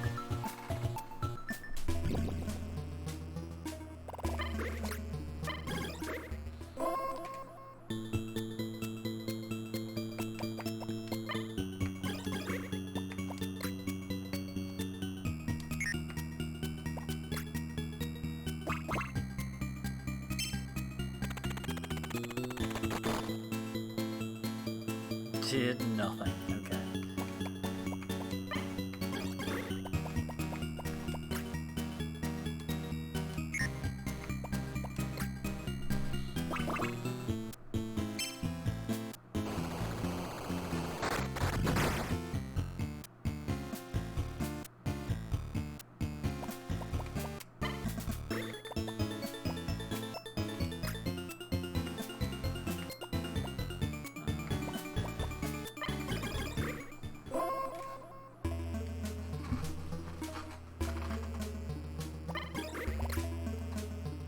Did nothing. Okay.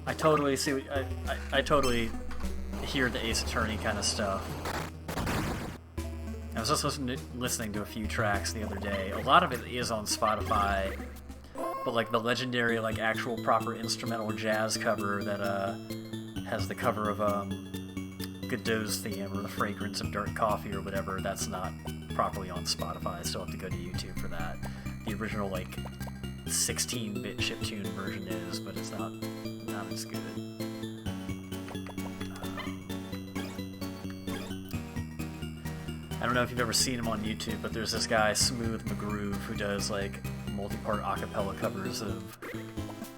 I totally see what, I totally hear the Ace Attorney kind of stuff. I was just listening to a few tracks the other day. A lot of it is on Spotify. but like the legendary like actual proper instrumental jazz cover that has the cover of Godot's theme or the fragrance of dark coffee or whatever, that's not properly on Spotify. I still have to go to YouTube for that. The original like 16-bit chiptune version is, but it's not as good. I don't know if you've ever seen him on YouTube, but there's this guy, Smooth McGroove, who does like multi-part a cappella covers of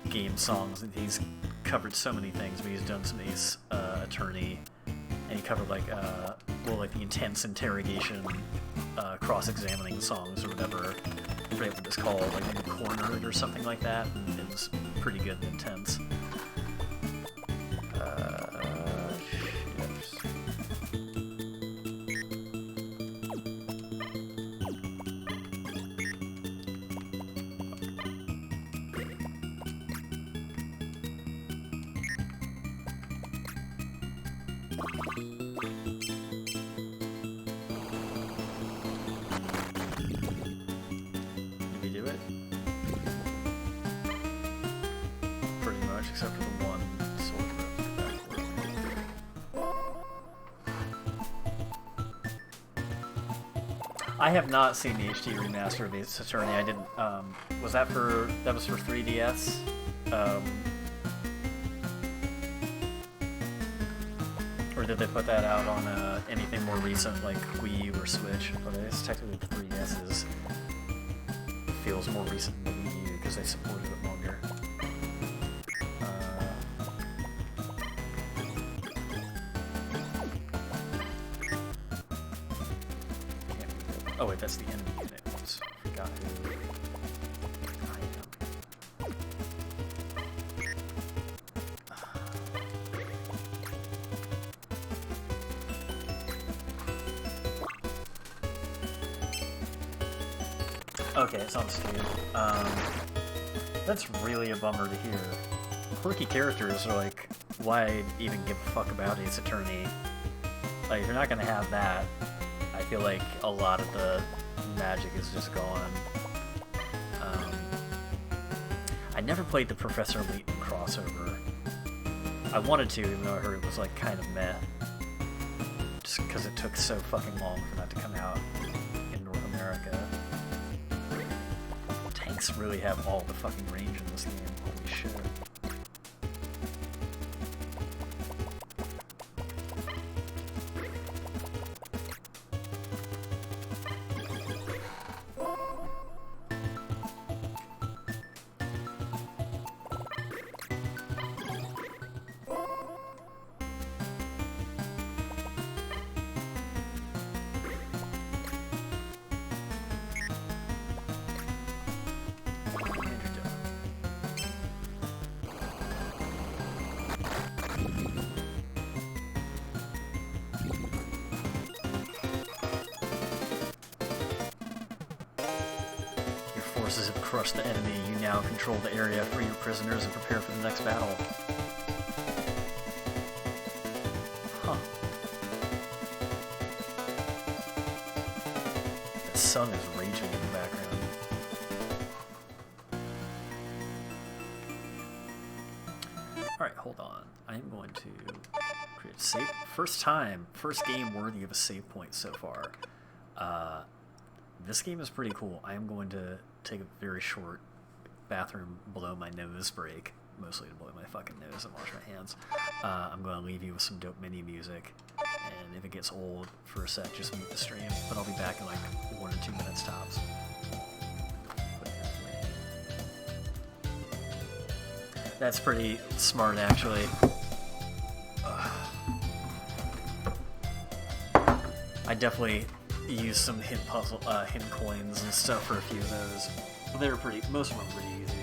game songs, and he's covered so many things. But he's done some Ace Attorney, and he covered like the intense interrogation, cross-examining songs or whatever. I forget what it's called, like maybe Cornered or something like that. And it was pretty good and intense. Except for the one soldier. I have not seen the HD remaster of Ace Attorney. I didn't. Was that for 3DS? Or did they put that out on anything more recent, like Wii U or Switch? But it's technically the 3DS's. It feels more recent than Wii U because they supported it longer. Oh wait, that's the enemy unit. I forgot who I am. Okay, it sounds stupid. That's really a bummer to hear. Quirky characters are like, why even give a fuck about Ace Attorney? Like, if you're not gonna have that, I feel like a lot of the magic is just gone. I never played the Professor Layton crossover. I wanted to, even though I heard it was like kind of meh. Just because it took so fucking long for that to come out in North America. Tanks really have all the fucking range in this game. Holy shit. Have crushed the enemy. You now control the area, free your prisoners, and prepare for the next battle. Huh. The sun is raging in the background. Alright, hold on. I am going to create a save. First game worthy of a save point so far. This game is pretty cool. I am going to take a very short bathroom blow my nose break, mostly to blow my fucking nose and wash my hands. I'm going to leave you with some dope mini music, and if it gets old for a sec, just mute the stream, but I'll be back in like 1 or 2 minutes tops. That's pretty smart, actually. I definitely use some hint coins and stuff for a few of those. They were most of them were pretty easy.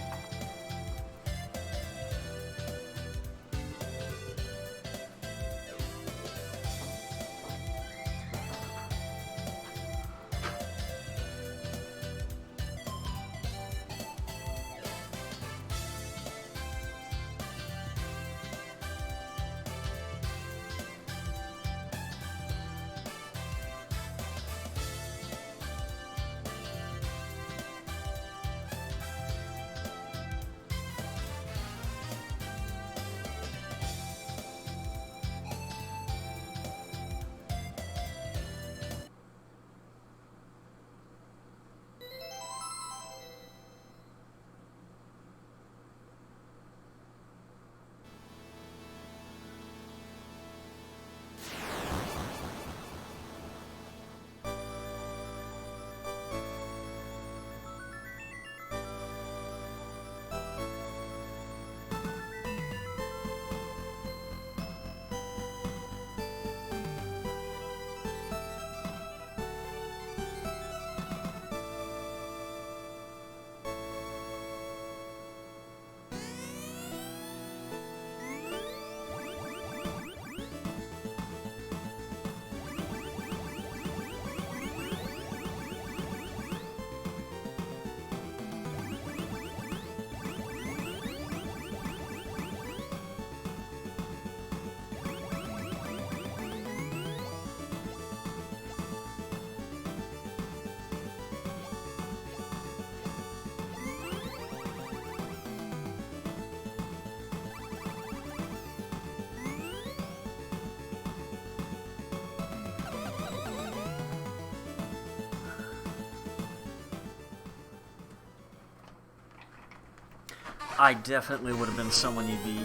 I definitely would have been someone you'd be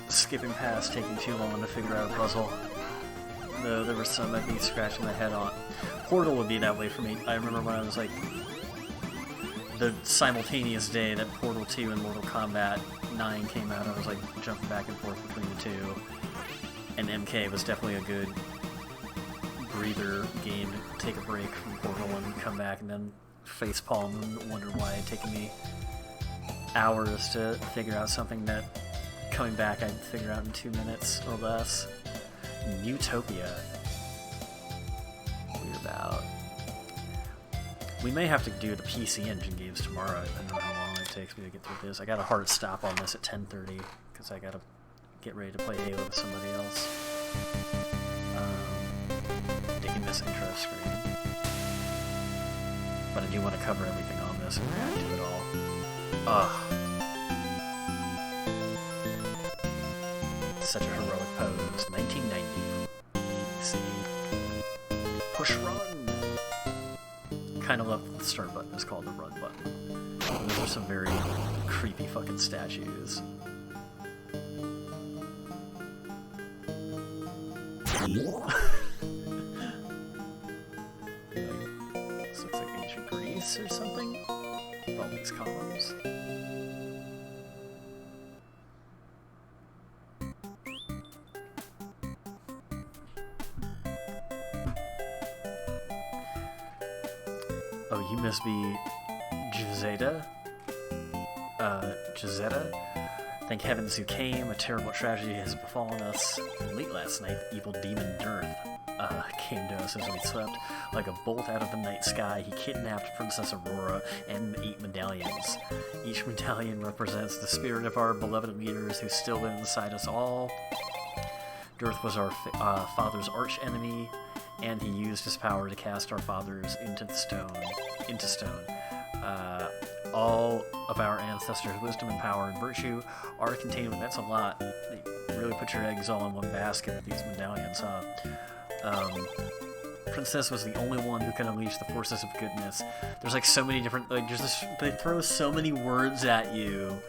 skipping past, taking too long to figure out a puzzle. Though there were some I'd be scratching my head on. Portal would be that way for me. I remember when I was like, the simultaneous day that Portal 2 and Mortal Kombat 9 came out, I was like jumping back and forth between the two. And MK was definitely a good breather game to take a break from Portal and come back and then facepalm and wonder why it had taken me hours to figure out something that coming back I'd figure out in 2 minutes or less. Utopia. Weird about. We may have to do the PC Engine games tomorrow, depending on how long it takes me to get through this. I got a hard stop on this at 10:30 because I gotta get ready to play Halo with somebody else. Digging this intro screen, but I do want to cover everything on this and react to it all. Ugh. Such a heroic pose. 1990. See. Push run! Kind of love the start button is called the run button. Those are some very creepy fucking statues. This looks like ancient Greece or something. With all these columns. Oh, you must be Giuseppe? Giuseppe? Thank heavens you came. A terrible tragedy has befallen us. Late last night, the evil demon Dearth came to us as we slept. Like a bolt out of the night sky, he kidnapped Princess Aurora and 8 medallions. Each medallion represents the spirit of our beloved leaders who still live inside us all. Dearth was our father's arch enemy, and he used his power to cast our fathers into stone. All of our ancestors' wisdom and power and virtue are contained within. That's a lot. You really put your eggs all in one basket with these medallions, huh? Princess was the only one who can unleash the forces of goodness. There's like so many different, like there's this, they throw so many words at you,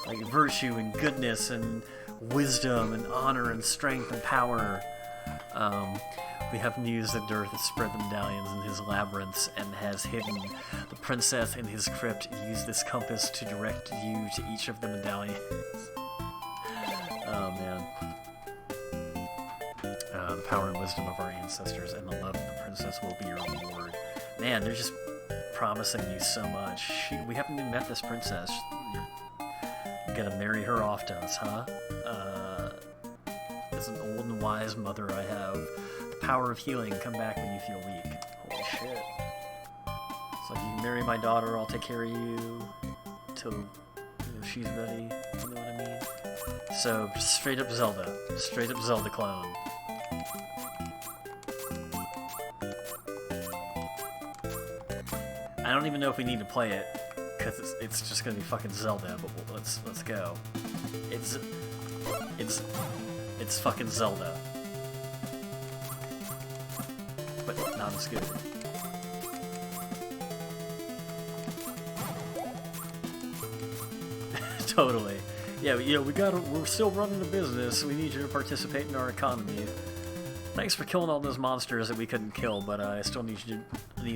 like virtue and goodness and wisdom and honor and strength and power. We have news that Dearth has spread the medallions in his labyrinths and has hidden the princess in his crypt. Use this compass to direct you to each of the medallions. Oh man. The power and wisdom of our ancestors and the love of the princess will be your reward. Man, they're just promising you so much. We haven't even met this princess. You're gonna marry her off to us, huh? As an old and wise mother I have. Power of healing, come back when you feel weak. Holy shit. It's like, you can marry my daughter, I'll take care of you till she's ready, you know what I mean? So, straight up Zelda clone. I don't even know if we need to play it, because it's just gonna be fucking Zelda, but let's go. It's fucking Zelda. But not as good. Totally. Yeah, we're still running a business. We need you to participate in our economy. Thanks for killing all those monsters that we couldn't kill, but I still need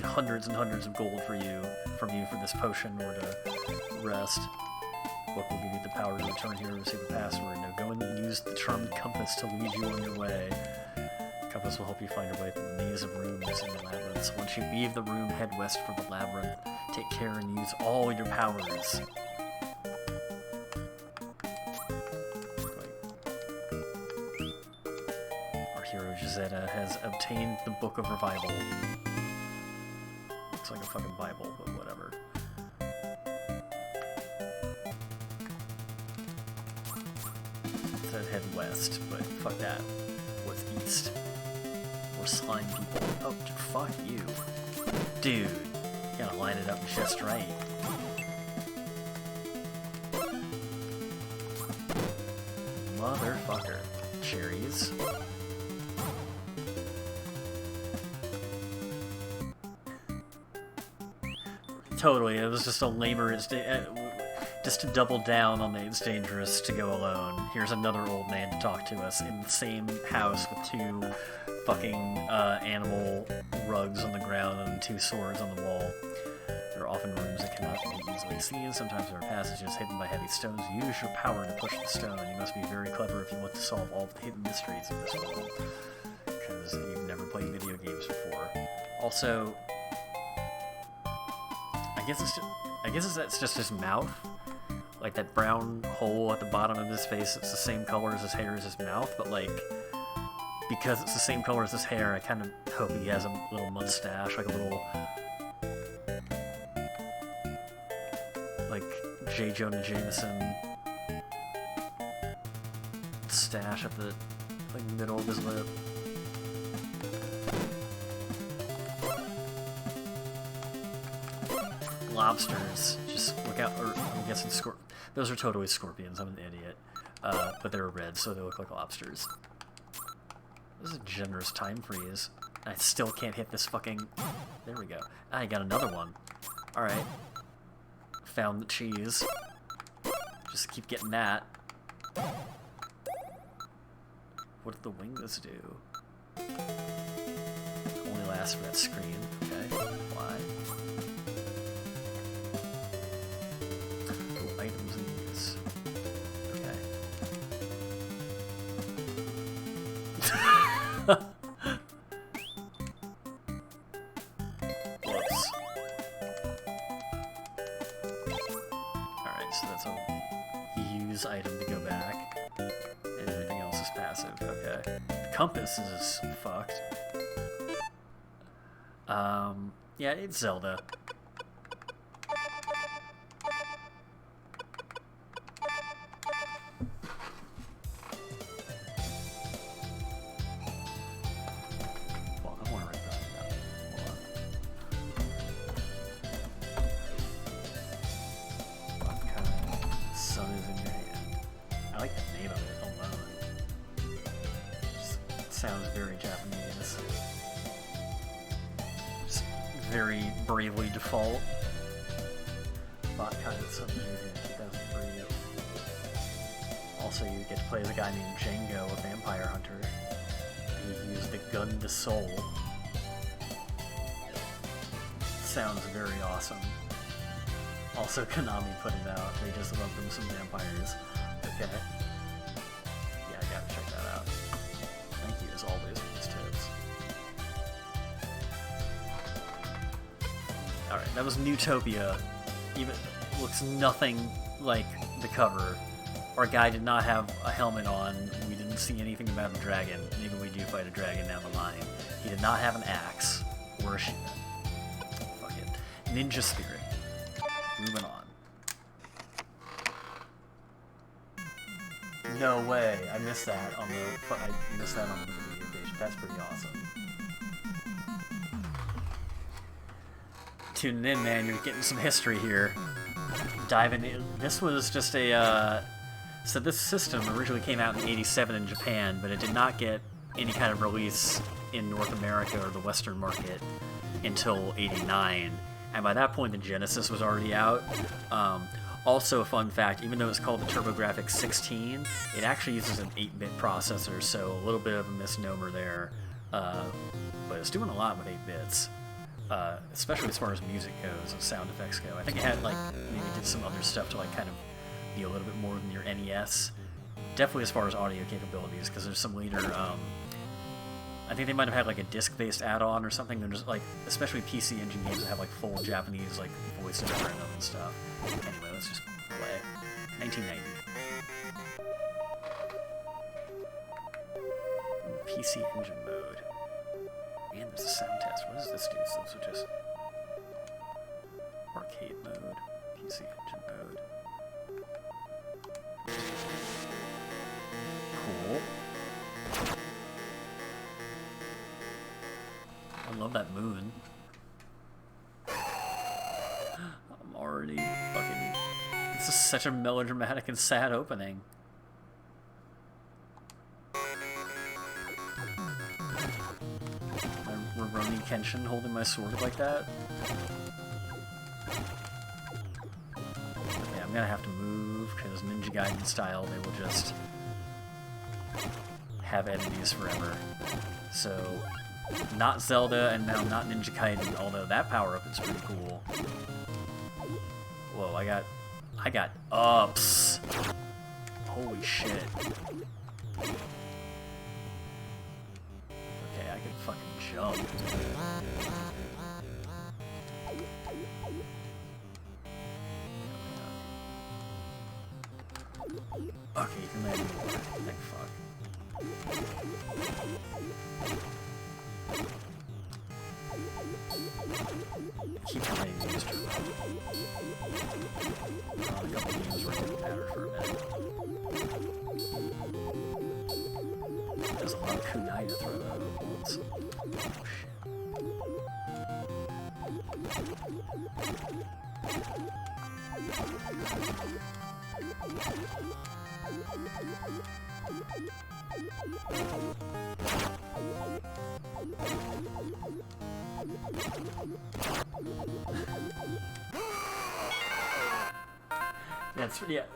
hundreds and hundreds of gold from you for this potion or to rest. Book will give you the power to return here and receive the password. Now go and use the charmed compass to lead you on your way. Compass will help you find your way through the maze of rooms in the labyrinth. Once you leave the room, head west for the labyrinth. Take care and use all your powers. Our hero Gisetta has obtained the Book of Revival. Looks like a fucking Bible, but whatever. It said head west, but fuck that. What's east? Or slime people. Oh, fuck you. Dude, you gotta line it up just right. Motherfucker. Cherries. Totally, it was just a lamer. just to double down on the it's dangerous to go alone, here's another old man to talk to us in the same house with two fucking animal rugs on the ground and two swords on the wall. There are often rooms that cannot be easily seen. Sometimes there are passages hidden by heavy stones. Use your power to push the stone. You must be very clever if you want to solve all the hidden mysteries of this world. Because you've never played video games before. Also, I guess that's just his mouth. Like that brown hole at the bottom of his face, it's the same color as his hair as his mouth, but like, because it's the same color as his hair, I kind of hope he has a little mustache, like a little, like, J. Jonah Jameson stash at the, like, middle of his lip. Lobsters, just look out, or I'm guessing those are totally scorpions, I'm an idiot. But they're red, so they look like lobsters. This is a generous time freeze. I still can't hit this fucking... There we go. I got another one. Alright. Found the cheese. Just keep getting that. What did the wings do? Only last for that screen. Okay. Why? Oh, items in use. Okay. Whoops. Alright, so that's a use item to go back. And everything else is passive. Okay. The compass is fucked. Yeah, it's Zelda. Well, I want to write that down. Hold on. What kind of sun is in your hand? I like the name of it alone. Just sounds very Japanese. Just very bravely default. What kind of sun is in your hand? 2003. Also, you get to play as a guy named Django, a vampire hunter. He used the gun to soul. Sounds very awesome. Also, Konami put it out. They just love them some vampires. Okay. Yeah, I gotta check that out. Thank you, as always, for these tips. Alright, that was Newtopia. Even looks nothing like the cover. Our guy did not have a helmet on. We didn't see anything about a dragon. Maybe we do fight a dragon down the line. He did not have an axe or a shield. Fuck it. Ninja spirit. Moving on. No way. I missed that on the. I missed that on the video page. That's pretty awesome. Tuning in, man. You're getting some history here. Diving in. This was just a. So this system originally came out in '87 in Japan, but it did not get any kind of release in North America or the Western market until '89. And by that point, the Genesis was already out. Also, a fun fact, even though it's called the TurboGrafx 16, it actually uses an 8-bit processor, so a little bit of a misnomer there. But it's doing a lot with 8 bits, especially as far as music goes and sound effects go. I think it had, like, maybe did some other stuff to, like, kind of be a little bit more than your NES. Definitely as far as audio capabilities, because there's some later, I think they might have had like a disc-based add-on or something. They're just like, especially PC Engine games that have like full Japanese like voices in them and stuff. Anyway, let's just play. 1990. PC Engine mode. And there's a sound test. What does this do? So just arcade mode, PC Engine mode. Cool. I love that moon. I'm already fucking... This is such a melodramatic and sad opening. Rurouni Kenshin holding my sword like that? Yeah, I'm gonna have to move. because Ninja Gaiden style, they will just have enemies forever. So, not Zelda, and now not Ninja Gaiden, although that power-up is pretty cool. Whoa, I got ups. Holy shit. Okay, I can fucking jump. Okay, you can land more. Thank fuck. Keep playing these two. A couple games were getting better for a minute. There's a lot of kunai to throw out at once. Oh shit.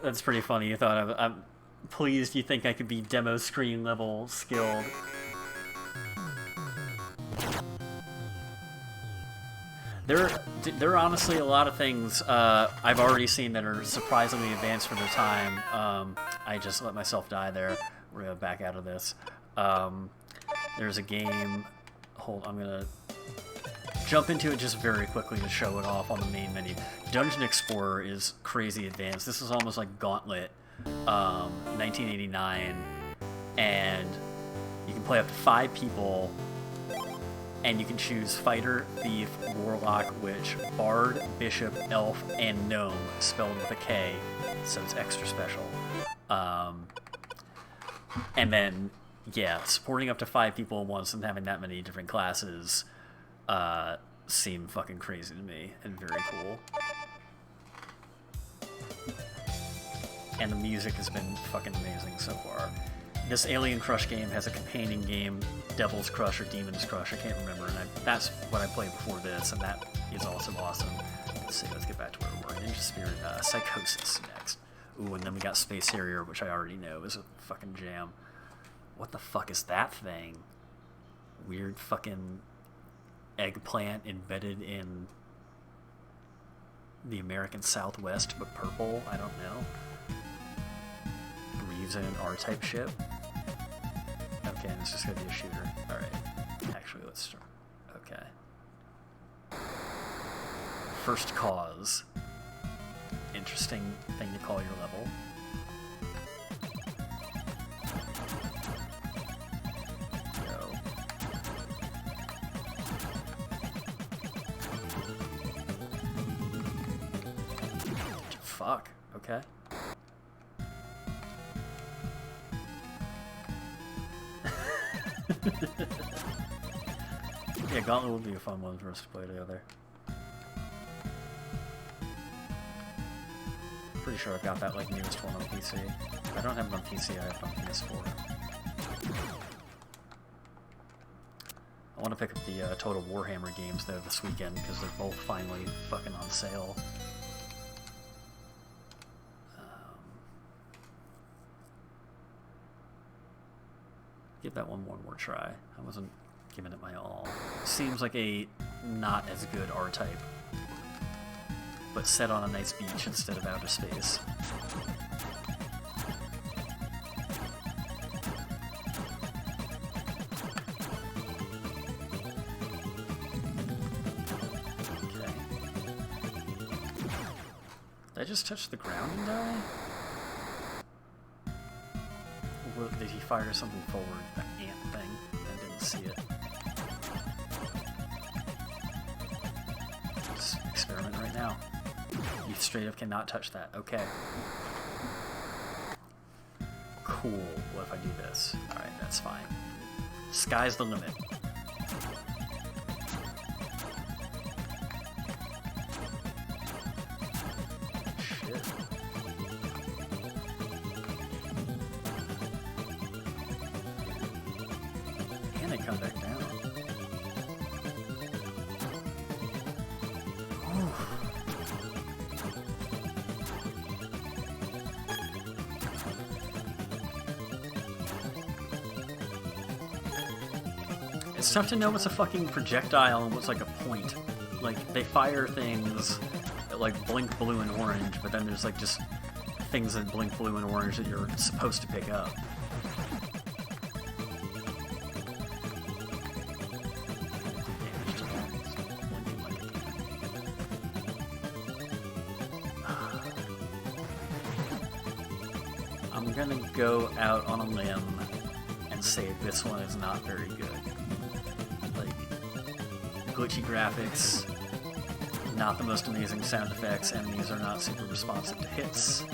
That's pretty funny. You thought I'm pleased you think I could be demo screen level skilled. There are honestly a lot of things I've already seen that are surprisingly advanced for their time. I just let myself die there. We're gonna back out of this. There's a game. I'm gonna jump into it just very quickly to show it off on the main menu. Dungeon Explorer is crazy advanced. This is almost like Gauntlet, 1989, and you can play up to 5 people. And you can choose Fighter, Thief, Warlock, Witch, Bard, Bishop, Elf, and Gnome, spelled with a K, so it's extra special. And then, yeah, supporting up to 5 people at once and having that many different classes seem fucking crazy to me, and very cool. And the music has been fucking amazing so far. This Alien Crush game has a companion game, Devil's Crush or Demon's Crush, I can't remember, and that's what I played before this, and that is also awesome. Let's see, let's get back to where we were. Ninja Spirit, Psychosis next. Ooh, and then we got Space Harrier, which I already know is a fucking jam. What the fuck is that thing? Weird fucking eggplant embedded in the American Southwest, but purple? I don't know. Breathes in an R-type ship. Okay, and it's just gonna be a shooter. Alright. Actually, let's start. Okay. First Cause. Interesting thing to call your level. Go. Fuck. Okay. Yeah, Gauntlet would be a fun one for us to play together. Pretty sure I've got that like newest one on PC. I don't have it on PC, I have it on PS4. I want to pick up the Total Warhammer games though this weekend because they're both finally fucking on sale. Give that one more try. I wasn't giving it my all. Seems like a not as good R-type, but set on a nice beach instead of outer space. Okay. Did I just touch the ground and die? Did he fire something forward? That ant thing? I didn't see it. Just experiment right now. You straight up cannot touch that. Okay. Cool. What if I do this? Alright, that's fine. Sky's the limit. Come back down. It's tough to know what's a fucking projectile and what's like a point. Like, they fire things that like blink blue and orange, but then there's like just things that blink blue and orange that you're supposed to pick up. I'm gonna go out on a limb and say this one is not very good. Like, glitchy graphics, not the most amazing sound effects, enemies are not super responsive to hits.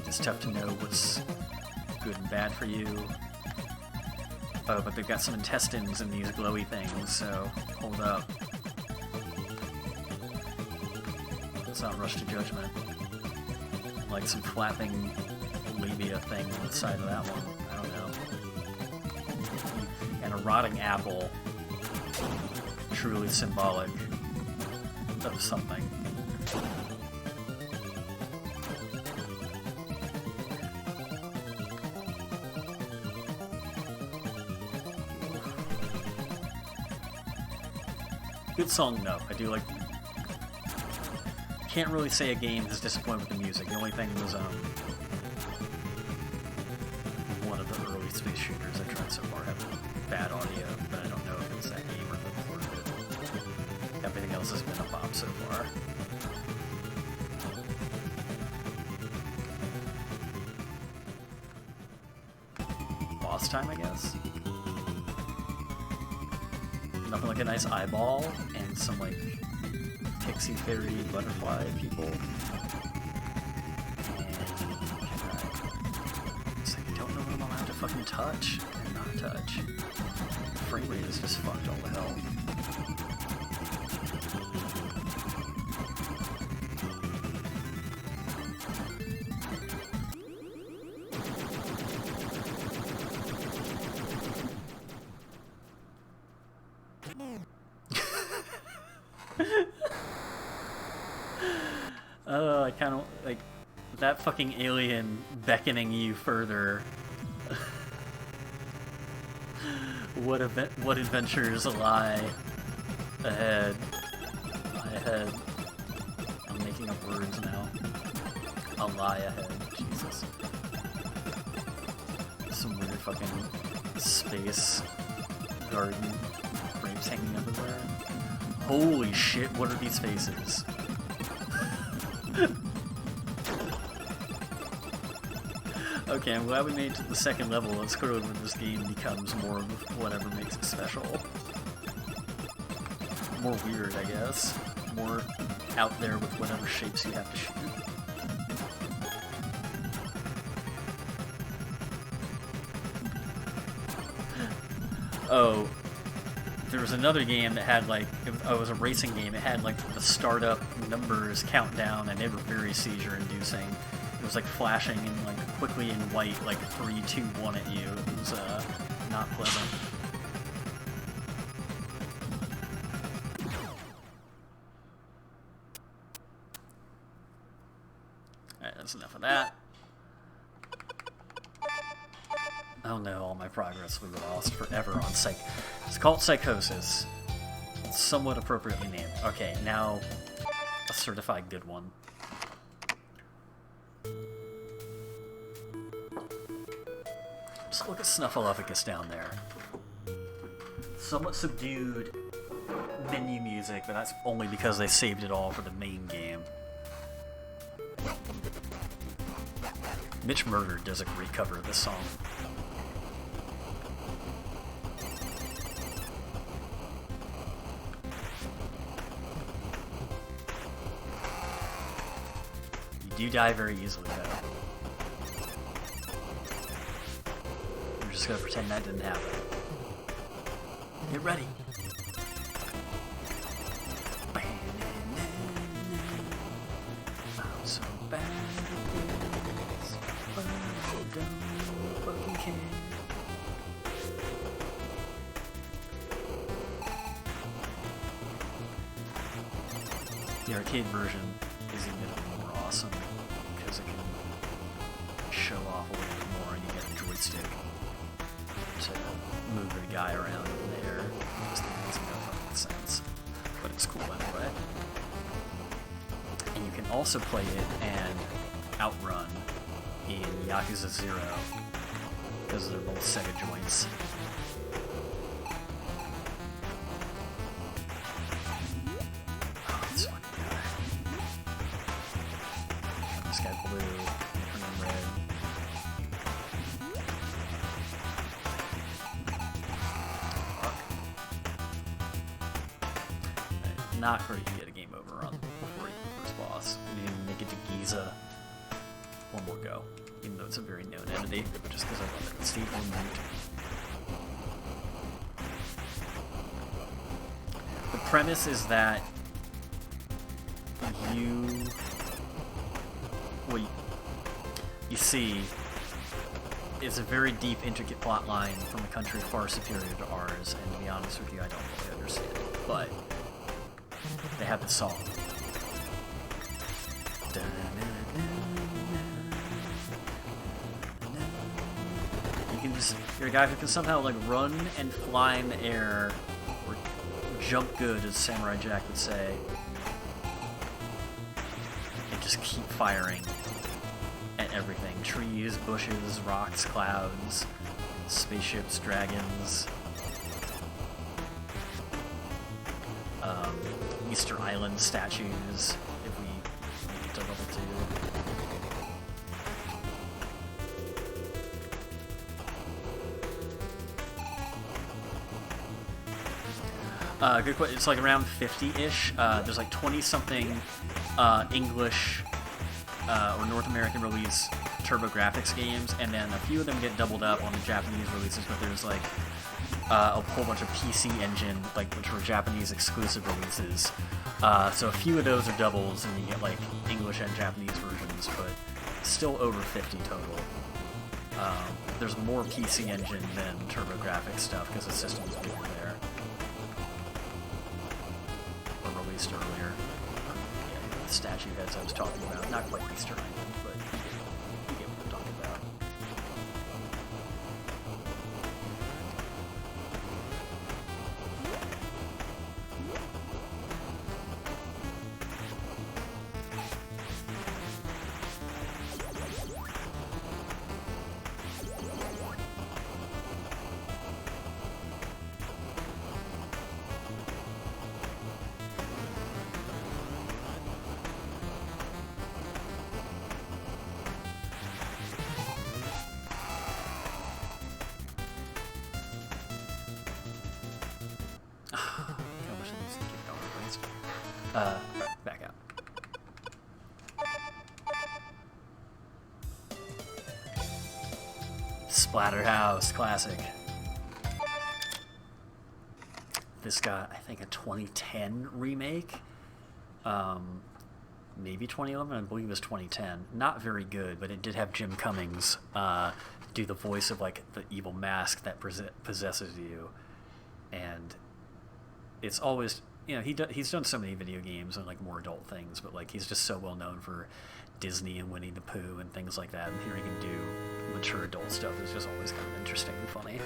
It's tough to know what's good and bad for you. Oh, but they've got some intestines in these glowy things, so hold up. Let's not rush to judgment. Like some flapping labia thing on the side of that one. I don't know. And a rotting apple. Truly symbolic of something. Good song, no. I do like... Can't really say a game has disappointed with the music. The only thing was, one of the early space shooters I tried so far had bad audio, but I don't know if it was that game or the recorded it. Everything else has been a bop so far. Boss time, I guess? Nothing like a nice eyeball and some, like, pixie fairy butterfly people. And it's like, I don't know what I'm allowed to fucking touch and not touch. The frame rate is just fucked all the hell. I kind of like that fucking alien beckoning you further. What adventures lie ahead? I'm making up words now. A lie ahead. Jesus. Some weird fucking space garden grapes hanging everywhere. Holy shit! What are these faces? Okay, I'm glad we made it to the second level. Let's go when this game becomes more of whatever makes it special. More weird, I guess. More out there with whatever shapes you have to shoot. Oh, there was another game that had like, it was a racing game. It had like the startup numbers count down, and they were very seizure-inducing. It was like flashing and like quickly in white, like 3, 2, 1 at you. It was not pleasant. Alright, that's enough of that. Oh no, all my progress will be lost forever on It's called Psychosis. It's somewhat appropriately named. Okay, now a certified good one. Just look at Snuffleupagus down there. Somewhat subdued menu music, but that's only because they saved it all for the main game. Mitch Murder does a great cover of this song. You do die very easily, though. We're just gonna pretend that didn't happen. Get ready. I'm so bad at this, but I don't fucking care. The arcade version is admittedly more awesome because it can show off a little bit more, and you get a joystick to move the guy around in the air. exact sense, but it's cool anyway. And you can also play it and Outrun in Yakuza 0, because they're both Sega joints. Oh, this fucking guy. This guy blue, turn him red. Fuck. Not great to get a game over on before you get the first boss. You need to make it to Giza. One more go, even though it's a very known entity, just because I thought I could see one route. The premise is that you see, it's a very deep, intricate plot line from a country far superior to ours, and to be honest with you, I don't really understand it, but they have the song. You're a guy who can somehow like run and fly in the air, or jump good, as Samurai Jack would say, and just keep firing at everything. Trees, bushes, rocks, clouds, spaceships, dragons, Easter Island statues, if we make it to level 2. Good question. It's like around 50-ish. There's like 20-something English or North American release TurboGrafx games, and then a few of them get doubled up on the Japanese releases, but there's like a whole bunch of PC Engine, like which were Japanese exclusive releases. So a few of those are doubles, and you get like English and Japanese versions, but still over 50 total. There's more PC Engine than TurboGrafx stuff because the system's bigger there. Released earlier. Yeah, the statue heads I was talking about. Not quite Easter Island, but you get what I'm talking about. Back out. Splatterhouse, classic. This got, I think, a 2010 remake. Maybe 2011, I believe it was 2010. Not very good, but it did have Jim Cummings do the voice of like the evil mask that possesses you, and it's always, you know, he's done so many video games and like more adult things, but like he's just so well known for Disney and Winnie the Pooh and things like that, and hearing him do mature adult stuff is just always kind of interesting and funny.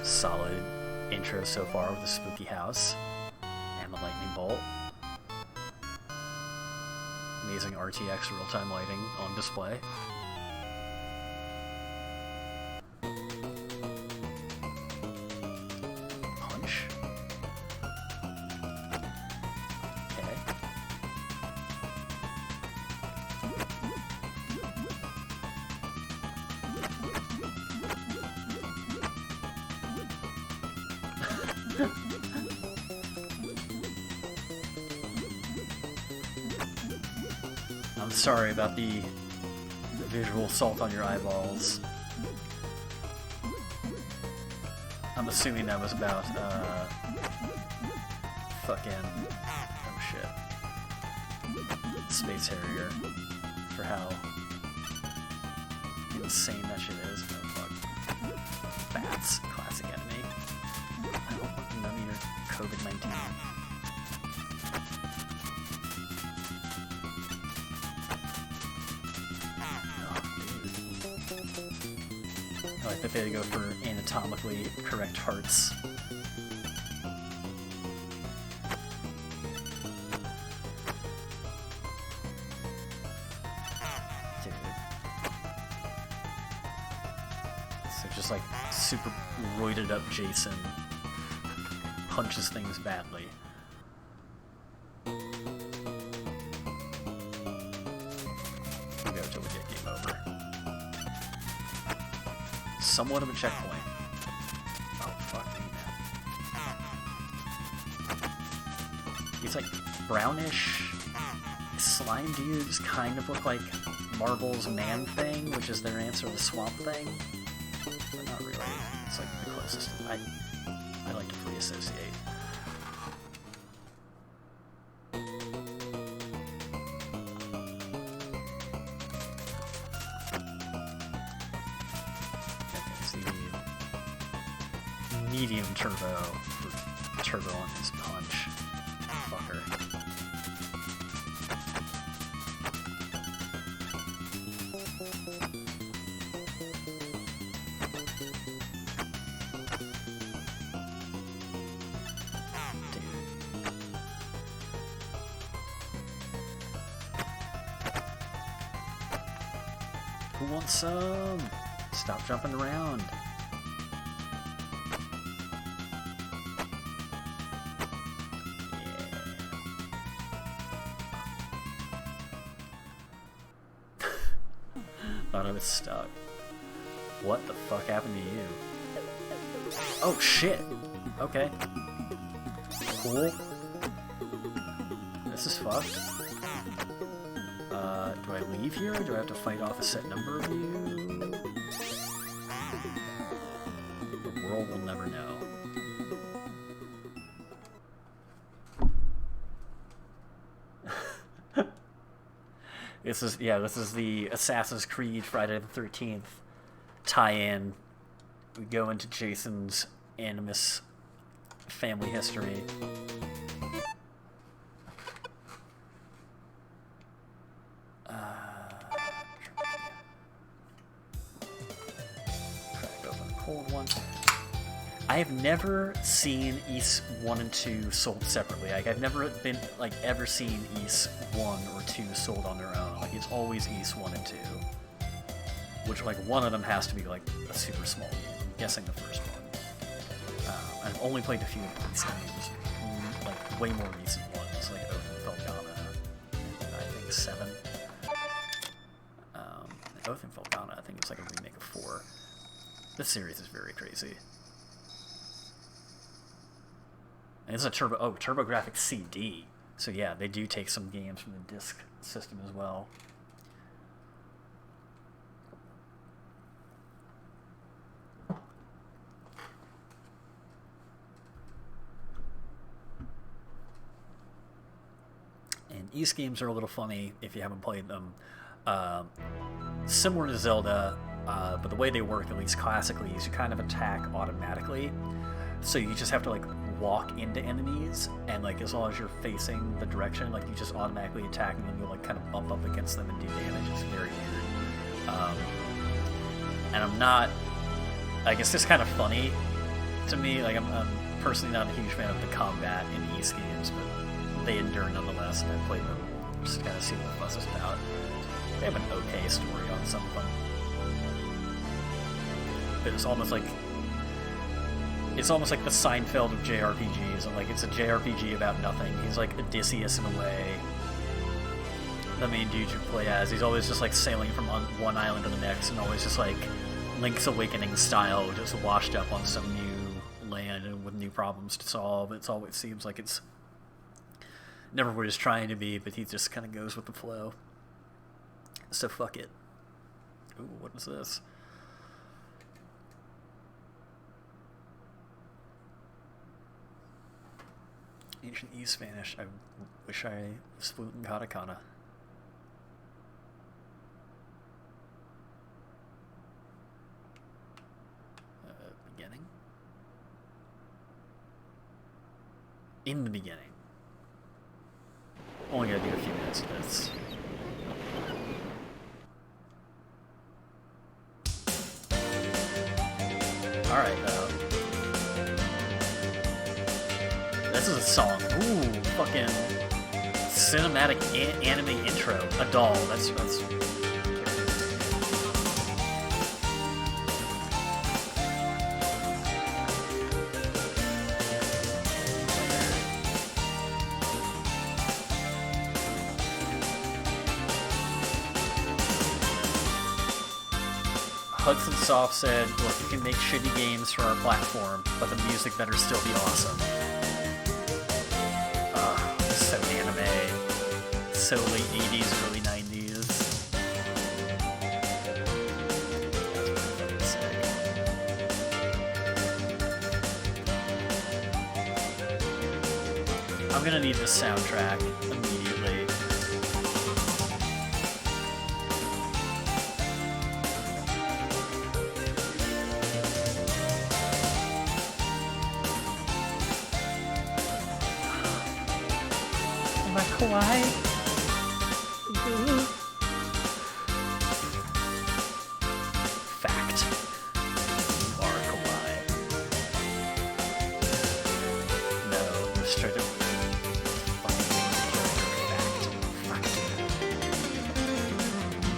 Solid intro so far with the spooky house and the lightning bolt. Amazing RTX real-time lighting on display. Punch. Okay. I'm sorry about the visual assault on your eyeballs. I'm assuming that was about, fucking, oh shit, Space Harrier, for how insane that shit is. Oh fuck. Bats, classic enemy. I don't want none of your COVID-19. I think they had to go for anatomically correct hearts. just like super roided up Jason punches things badly. We go till we get game over. Somewhat of a checkpoint. Oh fuck me, man. These like brownish slime dudes kind of look like Marvel's Man Thing, which is their answer to the Swamp Thing. But not really. It's like the closest. I like to free associate. Medium turbo for turbo on his punch. Fucker. Who wants some? Stop jumping around. Thought I was stuck. What the fuck happened to you? Oh shit! Okay. Cool. This is fucked. Do I leave here, or do I have to fight off a set number of you? The world will never know. This is the Assassin's Creed Friday the 13th tie-in. We go into Jason's animus family history. Crack open a cold one. I have never seen Ys 1 and 2 sold separately. Like, I've never been, like, ever seen Ys 1 or 2 sold on their own. Like, it's always Ys 1 and 2. Which, like, one of them has to be, like, a super small game. I'm guessing the first one. I've only played a few of these games. Like, way more recent ones, like Oath and Felghana, I think 7. Oath and Felghana, I think it's like a remake of 4. This series is very crazy. And it's a TurboGrafx CD. So yeah, they do take some games from the disc system as well. And Ys games are a little funny if you haven't played them. Similar to Zelda, but the way they work, at least classically, is you kind of attack automatically. So you just have to like walk into enemies, and like as long as you're facing the direction, like you just automatically attack them, and you'll like kind of bump up against them and do damage. It's very weird. And I'm not, like, it's just kind of funny to me. Like I'm personally not a huge fan of the combat in Ys games, but they endure nonetheless, and I played them just to kind of see what the fuss is about. They have an okay story on some of them. But it's almost like the Seinfeld of JRPGs, and like it's a JRPG about nothing. He's like Odysseus in a way. The main dude you play as, he's always just like sailing from one island to the next, and always just like Link's Awakening style, just washed up on some new land and with new problems to solve. It's always seems like it's never what he's trying to be, but he just kind of goes with the flow. So fuck it. Ooh, what is this? Ancient Ys Spanish. I wish I was fluent in katakana. Beginning? In the beginning. Only gotta do a few minutes of this. Alright, this is a song. Ooh, fucking cinematic anime intro. A doll. That's Hudson Soft said, look, you can make shitty games for our platform, but the music better still be awesome. So anime. So late 80s, early 90s. That's pretty sick. I'm gonna need the soundtrack immediately. Am I kawaii? Fact. You are kawaii. No, restricted. Fact.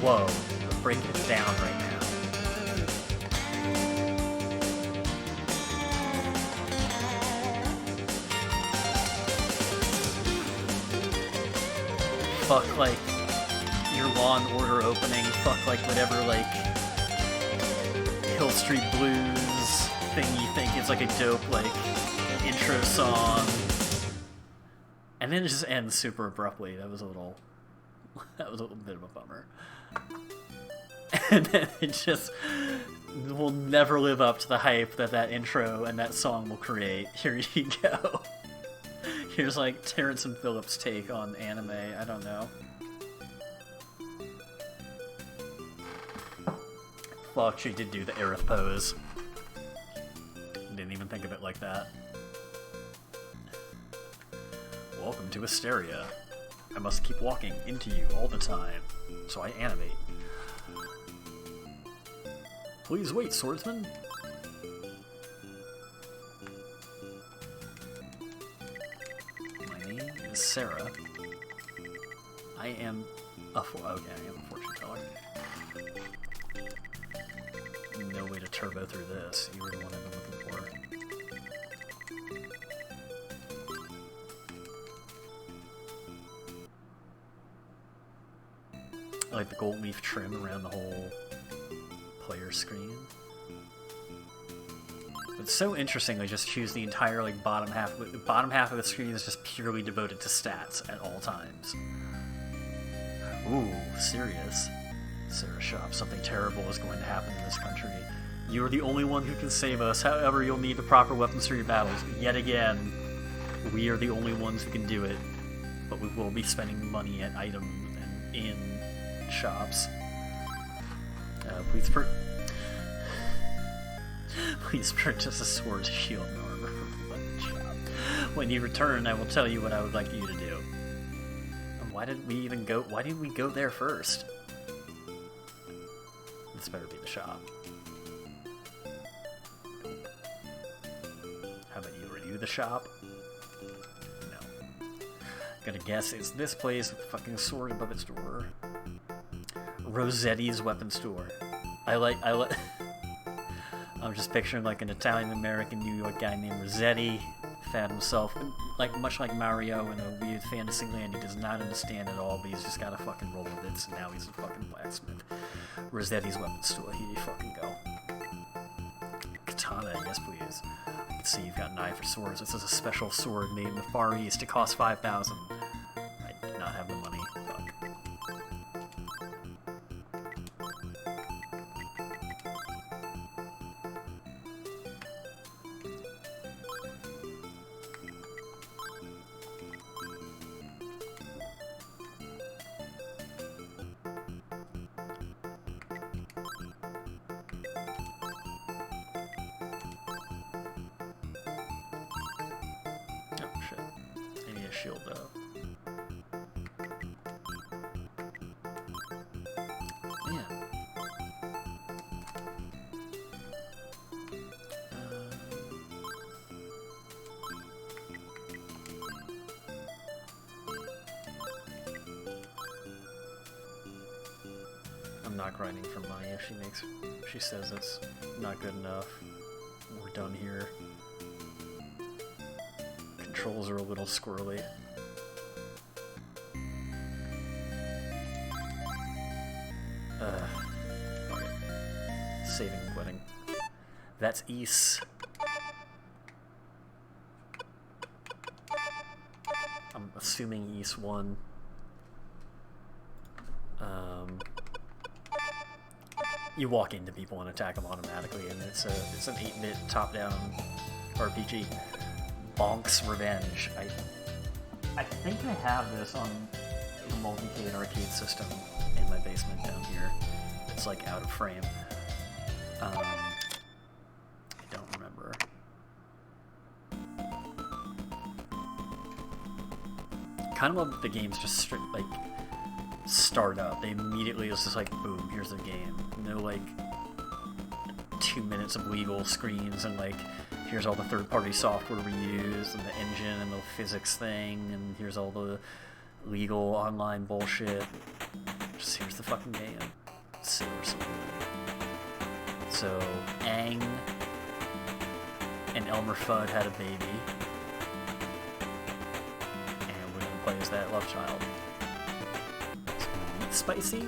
Whoa, we're breaking it down right now. Fuck, like, your Law and Order opening, fuck, like, whatever, like, Hill Street Blues thing you think is, like, a dope, like, intro song. And then it just ends super abruptly. That was a little bit of a bummer. And then it just will never live up to the hype that intro and that song will create. Here you go. Here's like Terrence and Phillips' take on anime. I don't know. Fuck, she did do the Aerith pose. Didn't even think of it like that. Welcome to Asteria. I must keep walking into you all the time, so I animate. Please wait, swordsman. Sarah. I am a okay, I am a fortune teller. No way to turbo through this. You were the one I've been looking for. I like the gold leaf trim around the whole player screen. It's so interesting. They just choose the entire like bottom half. The bottom half of the screen is just purely devoted to stats at all times. Ooh, serious. Sarah Shop. Something terrible is going to happen in this country. You are the only one who can save us. However, you'll need the proper weapons for your battles. Yet again, we are the only ones who can do it. But we will be spending money at item and in shops. Please purchase a sword, shield, and armor from the weapon shop. When you return, I will tell you what I would like you to do. And why didn't we even go? Why didn't we go there first? This better be the shop. How about you? Are you the shop? No. Gonna guess it's this place with a fucking sword above its door. Rossetti's weapon store. I like. I'm just picturing like an Italian-American New York guy named Rossetti, found himself, like much like Mario in a weird fantasy land he does not understand at all, but he's just gotta fucking roll with it, so now he's a fucking blacksmith. Rossetti's weapon store, here you fucking go. Katana, yes please. I can see you've got an eye for swords. This is a special sword made in the Far East. It costs 5,000. I do not have the money. Fuck. Shield though. Yeah. I'm not grinding for money. If she says it's not good enough, we're done here. Controls are a little squirrely. Okay. Save That's Ys. I'm assuming Ys won. You walk into people and attack them automatically, and it's an 8-bit top-down RPG. Bonk's Revenge. I think I have this on the multi-cade arcade system in my basement down here. It's like out of frame. I don't remember. Kind of love that the games just straight like start up. They immediately it's just like boom, here's the game. No like 2 minutes of legal screens and like here's all the third-party software we use and the engine and the physics thing and here's all the legal online bullshit. Just here's the fucking game. So Aang and Elmer Fudd had a baby, and we're gonna play as that love child. Spicy?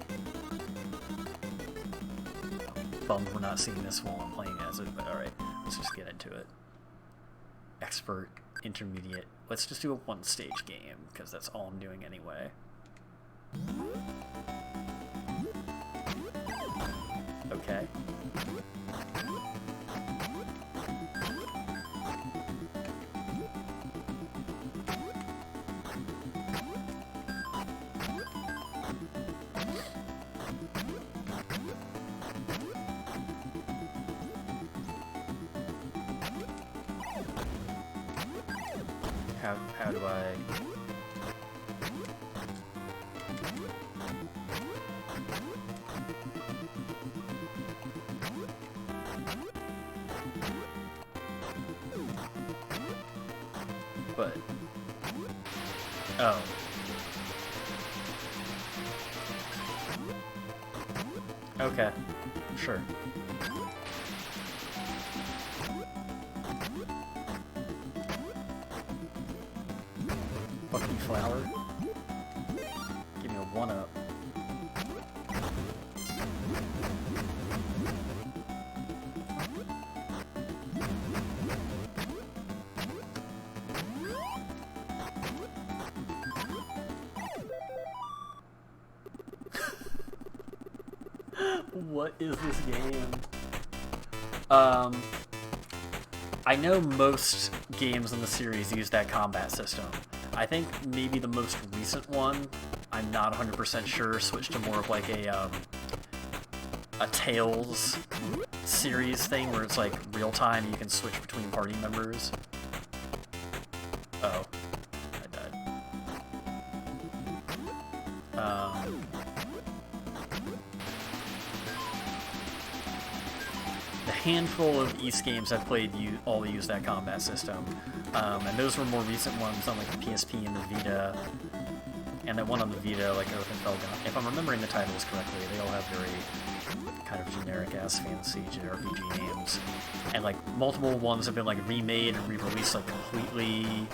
Bummed we're not seeing this while I'm playing as it, but alright, let's just get into it. Expert, intermediate. Let's just do a one-stage game, because that's all I'm doing anyway. Okay. How do I... But... Oh. Okay. Sure. Fucking flower. Give me a 1-up. What is this game? I know most games in the series use that combat system. I think maybe the most recent one, I'm not 100% sure, switched to more of like a Tales series thing where it's like real time, you can switch between party members. Oh, I died. The handful of Ys games I've played all use that combat system. And those were more recent ones on like the PSP and the Vita. And that one on the Vita, like Oakenfeldt. If I'm remembering the titles correctly, they all have very kind of generic-ass fantasy JRPG names. And like multiple ones have been like remade and re-released like completely.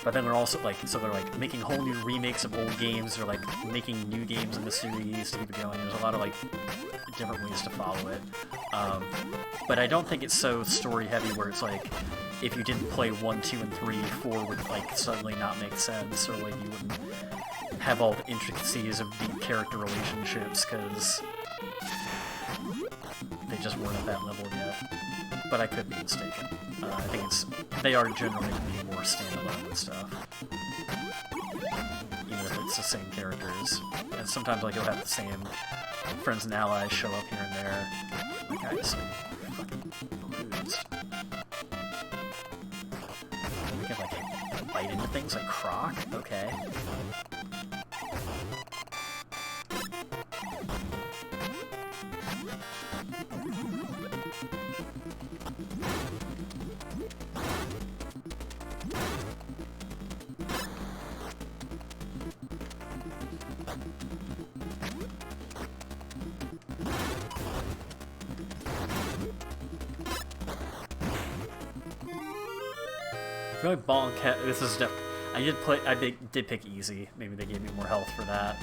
But then they're also like, so they're like making whole new remakes of old games. They're like making new games in the series to keep it going. There's a lot of like different ways to follow it. But I don't think it's so story heavy where it's like, if you didn't play 1, 2, and 3, 4 would like suddenly not make sense, or like you wouldn't have all the intricacies of deep character relationships because they just weren't at that level yet. But I could be mistaken. I think they are generally going to be more standalone and stuff, even if it's the same characters. And sometimes like you'll have the same friends and allies show up here and there. Like I just fucking bruised. We can like bite into things like Croc? Okay. I feel like Bonk this is I did pick easy. Maybe they gave me more health for that.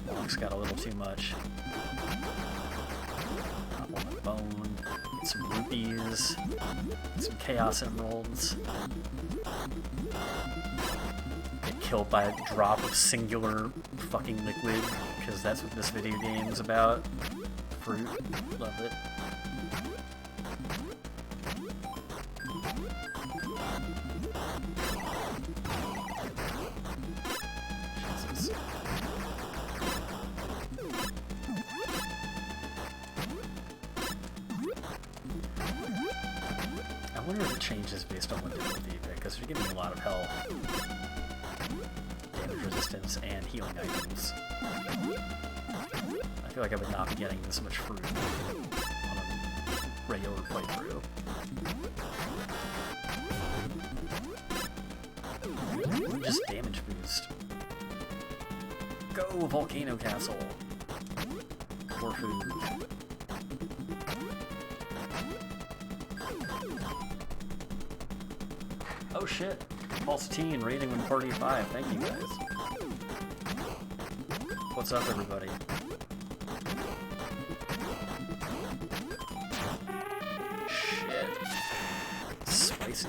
Bonk's got a little too much. some rupees, some chaos emeralds. Get killed by a drop of singular fucking liquid, because that's what this video game's about. Fruit. Love it. Jesus. I wonder if it changes based on what difficulty you pick, because you're getting a lot of health, damage resistance, and healing items. I feel like I would not be getting this much fruit on a regular playthrough. Just damage boost. Go, Volcano Castle! More food. Oh shit! Pulsatine rating when party 5. Thank you guys. What's up, everybody? Shit. Spicy.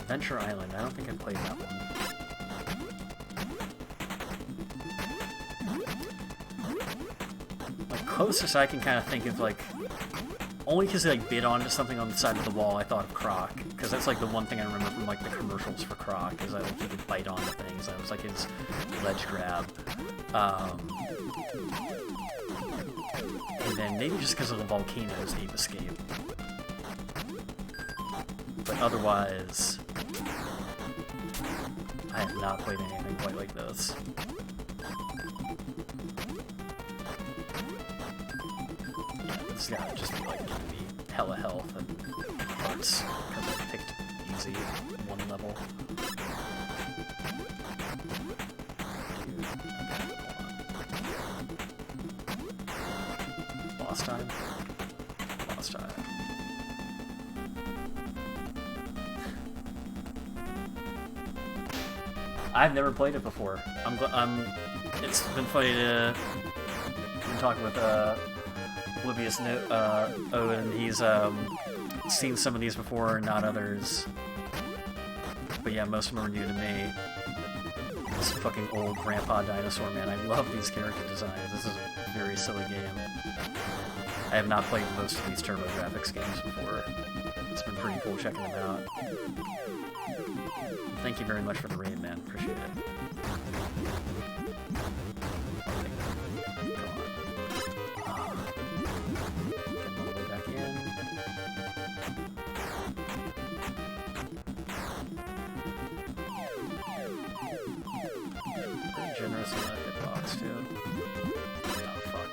Adventure Island. I don't think I played that one. Like, closest I can kind of think of, like, only because they like bid onto something on the side of the wall, I thought of Croc, because that's like the one thing I remember from like the commercials for Croc, is I like he could bite onto things. That was like his ledge grab. And then maybe just because of the volcanoes, Ape Escape. But otherwise, I have not played anything quite like this. It's gotta just be like giving me hella health and parts because I picked easy one level. Lost time. Lost time. I've never played it before. It's been funny to been talking with Oblivious Owen. He's seen some of these before, not others. But yeah, most of them are new to me. This fucking old grandpa dinosaur, man. I love these character designs. This is a very silly game. I have not played most of these TurboGrafx games before. It's been pretty cool checking them out. Thank you very much for the raid, man. Appreciate it. Generous in that hitbox, too. Oh, fuck.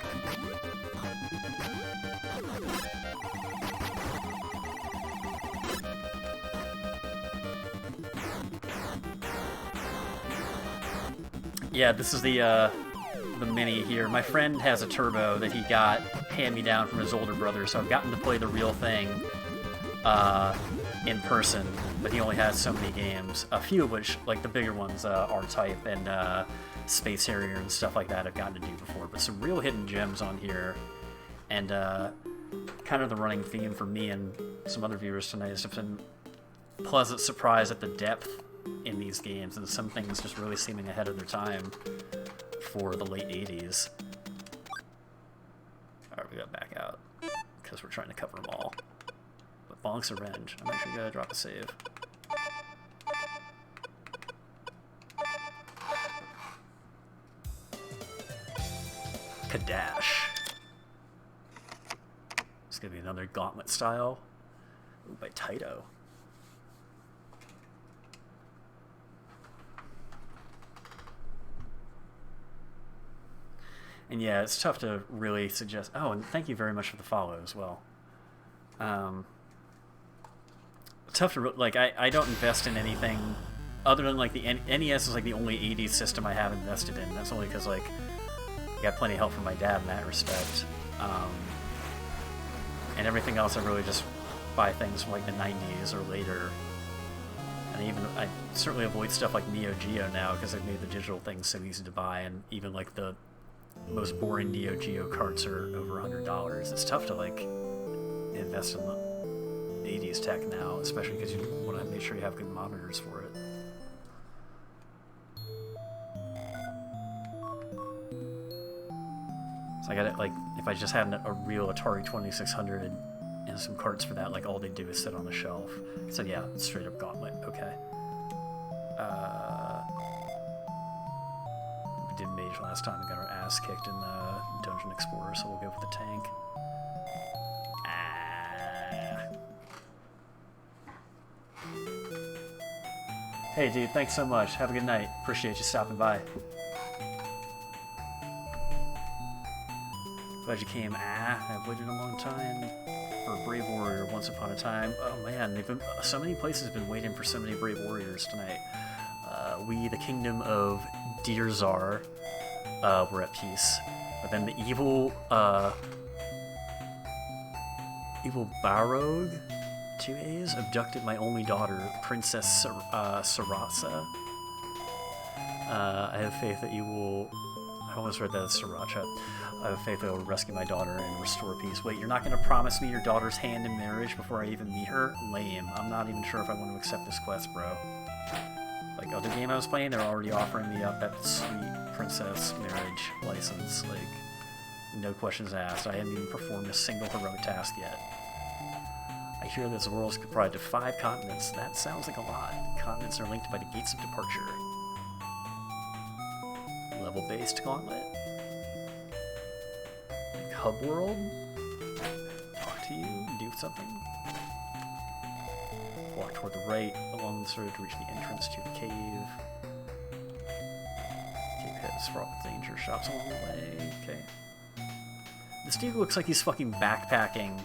Yeah, this is the mini here. My friend has a turbo that he got hand-me-down from his older brother, so I've gotten to play the real thing in person, but he only has so many games. A few of which, like the bigger ones, R-Type and Space Harrier and stuff like that I've gotten to do before, but some real hidden gems on here. And kind of the running theme for me and some other viewers tonight has been pleasant surprise at the depth in these games, and some things just really seeming ahead of their time for the late 80s. Alright, we gotta back out, because we're trying to cover them all. But Bonk's Revenge, I'm actually gonna drop a save. Kadash. It's gonna be another Gauntlet style. Ooh, by Taito. And yeah, it's tough to really suggest... Oh, and thank you very much for the follow as well. Tough to... Like, I don't invest in anything other than, like, the NES is, like, the only 80s system I have invested in. That's only because, like, I got plenty of help from my dad in that respect. And everything else, I really just buy things from, like, the 90s or later. And I certainly avoid stuff like Neo Geo now because they've made the digital things so easy to buy, and even like the most boring Neo Geo carts are over $100. It's tough to like invest in the 80s tech now, especially because you want to make sure you have good monitors for it. So I got it, like, if I just had a real Atari 2600 and some carts for that, like, all they do is sit on the shelf. So yeah, straight up Gauntlet, okay. We did Mage last time and got our ass kicked in the Dungeon Explorer, so we'll go for the tank. Hey dude, thanks so much. Have a good night. Appreciate you stopping by. Glad you came. I've waited a long time for a Brave Warrior once upon a time. Oh man, they've been so many places have been waiting for so many Brave Warriors tonight. We, the kingdom of Deerzar, were at peace. But then the evil Barog, 2 A's, abducted my only daughter, Princess Sarasa. I have faith that you will... I almost read that as Sriracha. I have faith that I will rescue my daughter and restore peace. Wait, you're not going to promise me your daughter's hand in marriage before I even meet her? Lame. I'm not even sure if I want to accept this quest, bro. Like, other game I was playing, they were already offering me up that sweet princess marriage license. Like, no questions asked. I hadn't even performed a single heroic task yet. I hear this world is comprised of 5 continents. That sounds like a lot. Continents are linked by the gates of departure. Level-based gauntlet. Like hub world. Talk to you. Do something. Walk toward the right along this road to reach the entrance to the cave. Cave head is fraught with danger. Shops along the way. Okay. This dude looks like he's fucking backpacking.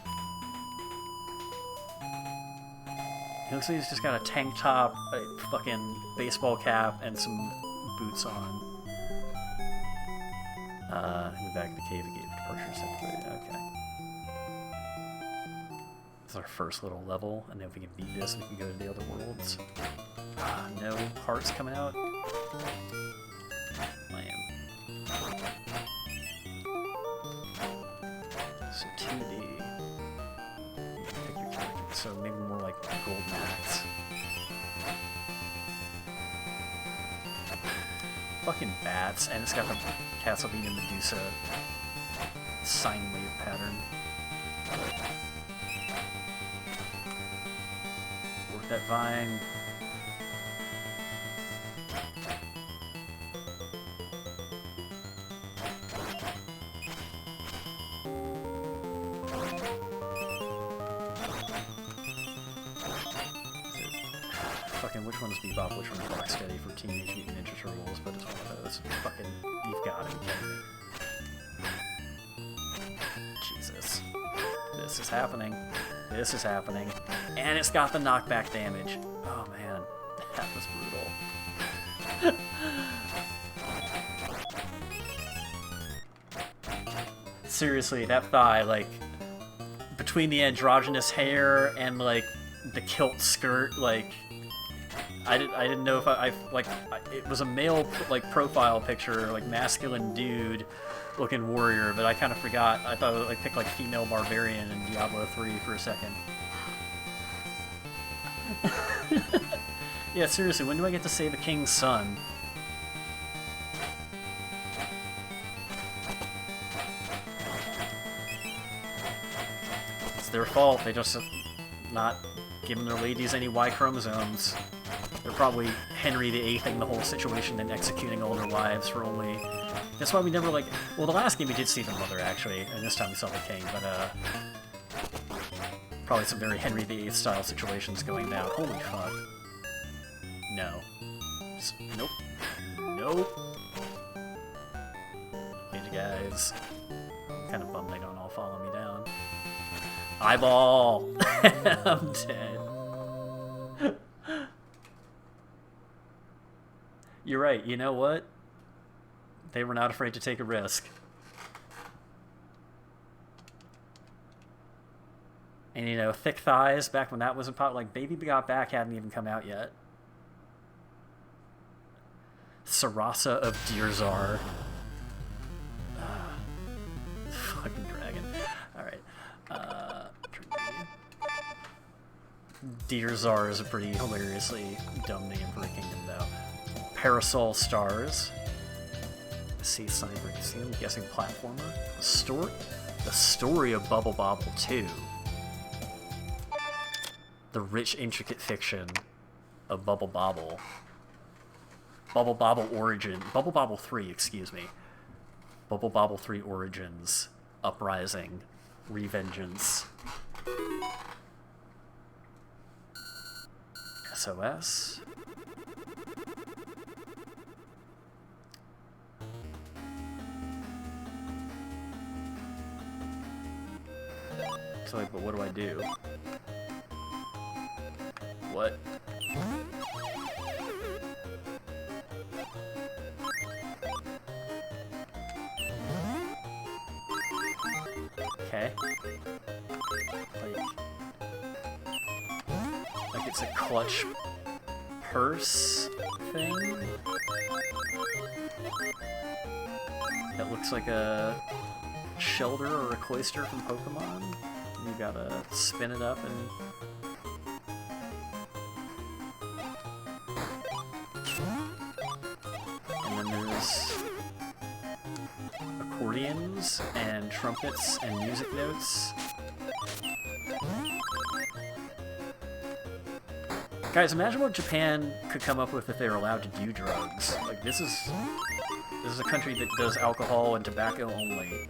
He looks like he's just got a tank top, a fucking baseball cap, and some boots on. In the back of the cave, the gate of departure is okay. This is our first little level, and then if we can beat this, we can go to the other worlds. No hearts coming out. Lame. So 2D. You can pick your character, so maybe more like Gold Max. Fucking bats, and it's got the Castlevania Medusa sine wave pattern. Work that vine. Fucking, which one's Bebop, which one's Rocksteady for Teenage Mutant Ninja Turtles, but it's one of those. Fucking, you've got to be kidding me. Jesus. This is happening. This is happening. And it's got the knockback damage. Oh man, that was brutal. Seriously, that thigh, like, between the androgynous hair and, like, the kilt skirt, like, I didn't know if it was a male, like, profile picture, like, masculine dude looking warrior, but I kind of forgot. I thought I picked, like, female barbarian in Diablo 3 for a second. Yeah, seriously, when do I get to save a king's son? It's their fault. They just not giving their ladies any Y chromosomes. They're probably Henry VIII-ing the whole situation and executing all their wives for only... That's why we never, like... Well, the last game we did see the mother, actually, and this time we saw the king, but, probably some very Henry VIII style situations going down. Holy fuck. No. Nope. Nope. Hey, you guys. I'm kind of bummed they don't all follow me down. Eyeball! I'm dead. You're right, you know what? They were not afraid to take a risk. And you know, thick thighs, back when that wasn't like Baby Got Back hadn't even come out yet. Sarasa of Deerzar. Fucking dragon. Alright. Deerzar is a pretty hilariously dumb name for a kingdom, though. Parasol Stars. Sea Sniper. I'm guessing platformer. The story of Bubble Bobble 2. The rich, intricate fiction of Bubble Bobble. Bubble Bobble Origin. Bubble Bobble 3, excuse me. Bubble Bobble 3 Origins. Uprising. Revengeance. SOS. So, like, but what do I do? What? Okay. Like it's a clutch purse thing? That looks like a shelter or a cloister from Pokemon. You gotta spin it up and... And then there's accordions and trumpets and music notes. Guys, imagine what Japan could come up with if they were allowed to do drugs. Like, this is a country that does alcohol and tobacco only.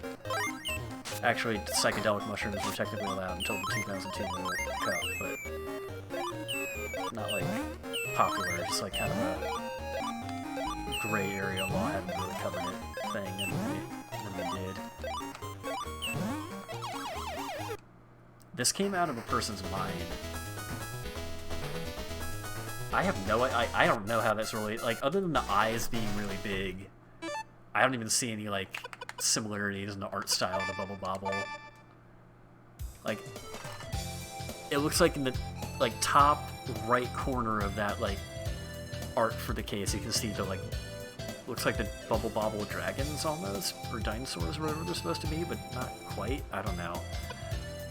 Actually, psychedelic mushrooms were technically allowed until the 2002 World Cup, but not like popular, just like kind of a gray area law hadn't really covered it thing, and they did. This came out of a person's mind. I have no, I don't know how that's really, like, other than the eyes being really big, I don't even see any, like, similarities in the art style of the Bubble Bobble. Like, it looks like in the, like, top right corner of that, like, art for the case, you can see the, like, looks like the Bubble Bobble dragons almost, or dinosaurs, or whatever they're supposed to be, but not quite. I don't know.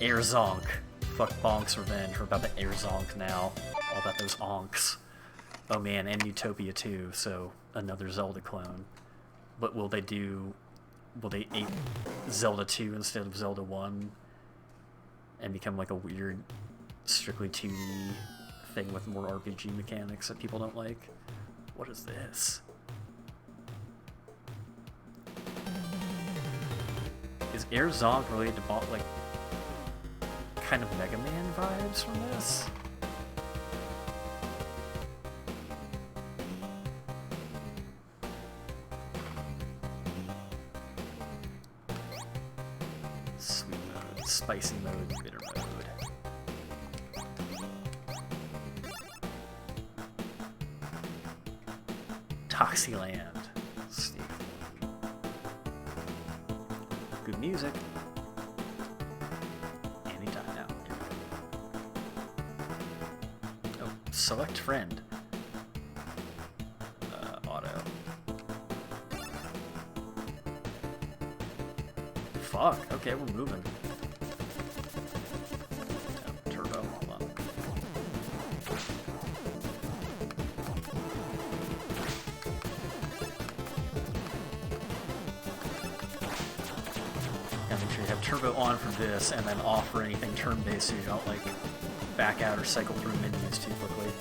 Air Zonk. Fuck Bonk's Revenge. We're about the Air Zonk now. All about those onks. Oh man, and Utopia 2, so another Zelda clone. But will they ape Zelda 2 instead of Zelda 1 and become like a weird, strictly 2D thing with more RPG mechanics that people don't like? What is this? Is Air Zonk related to like kind of Mega Man vibes from this? Sweet mode, spicy mode, bitter mode. Toxyland. Steve. Good music. Anytime now. Oh, select friend. Auto. Fuck, okay, we're moving. Oh, turbo, hold on. Gotta make sure you have turbo on for this and then off for anything turn-based so you don't, like, back out or cycle through menus too quickly.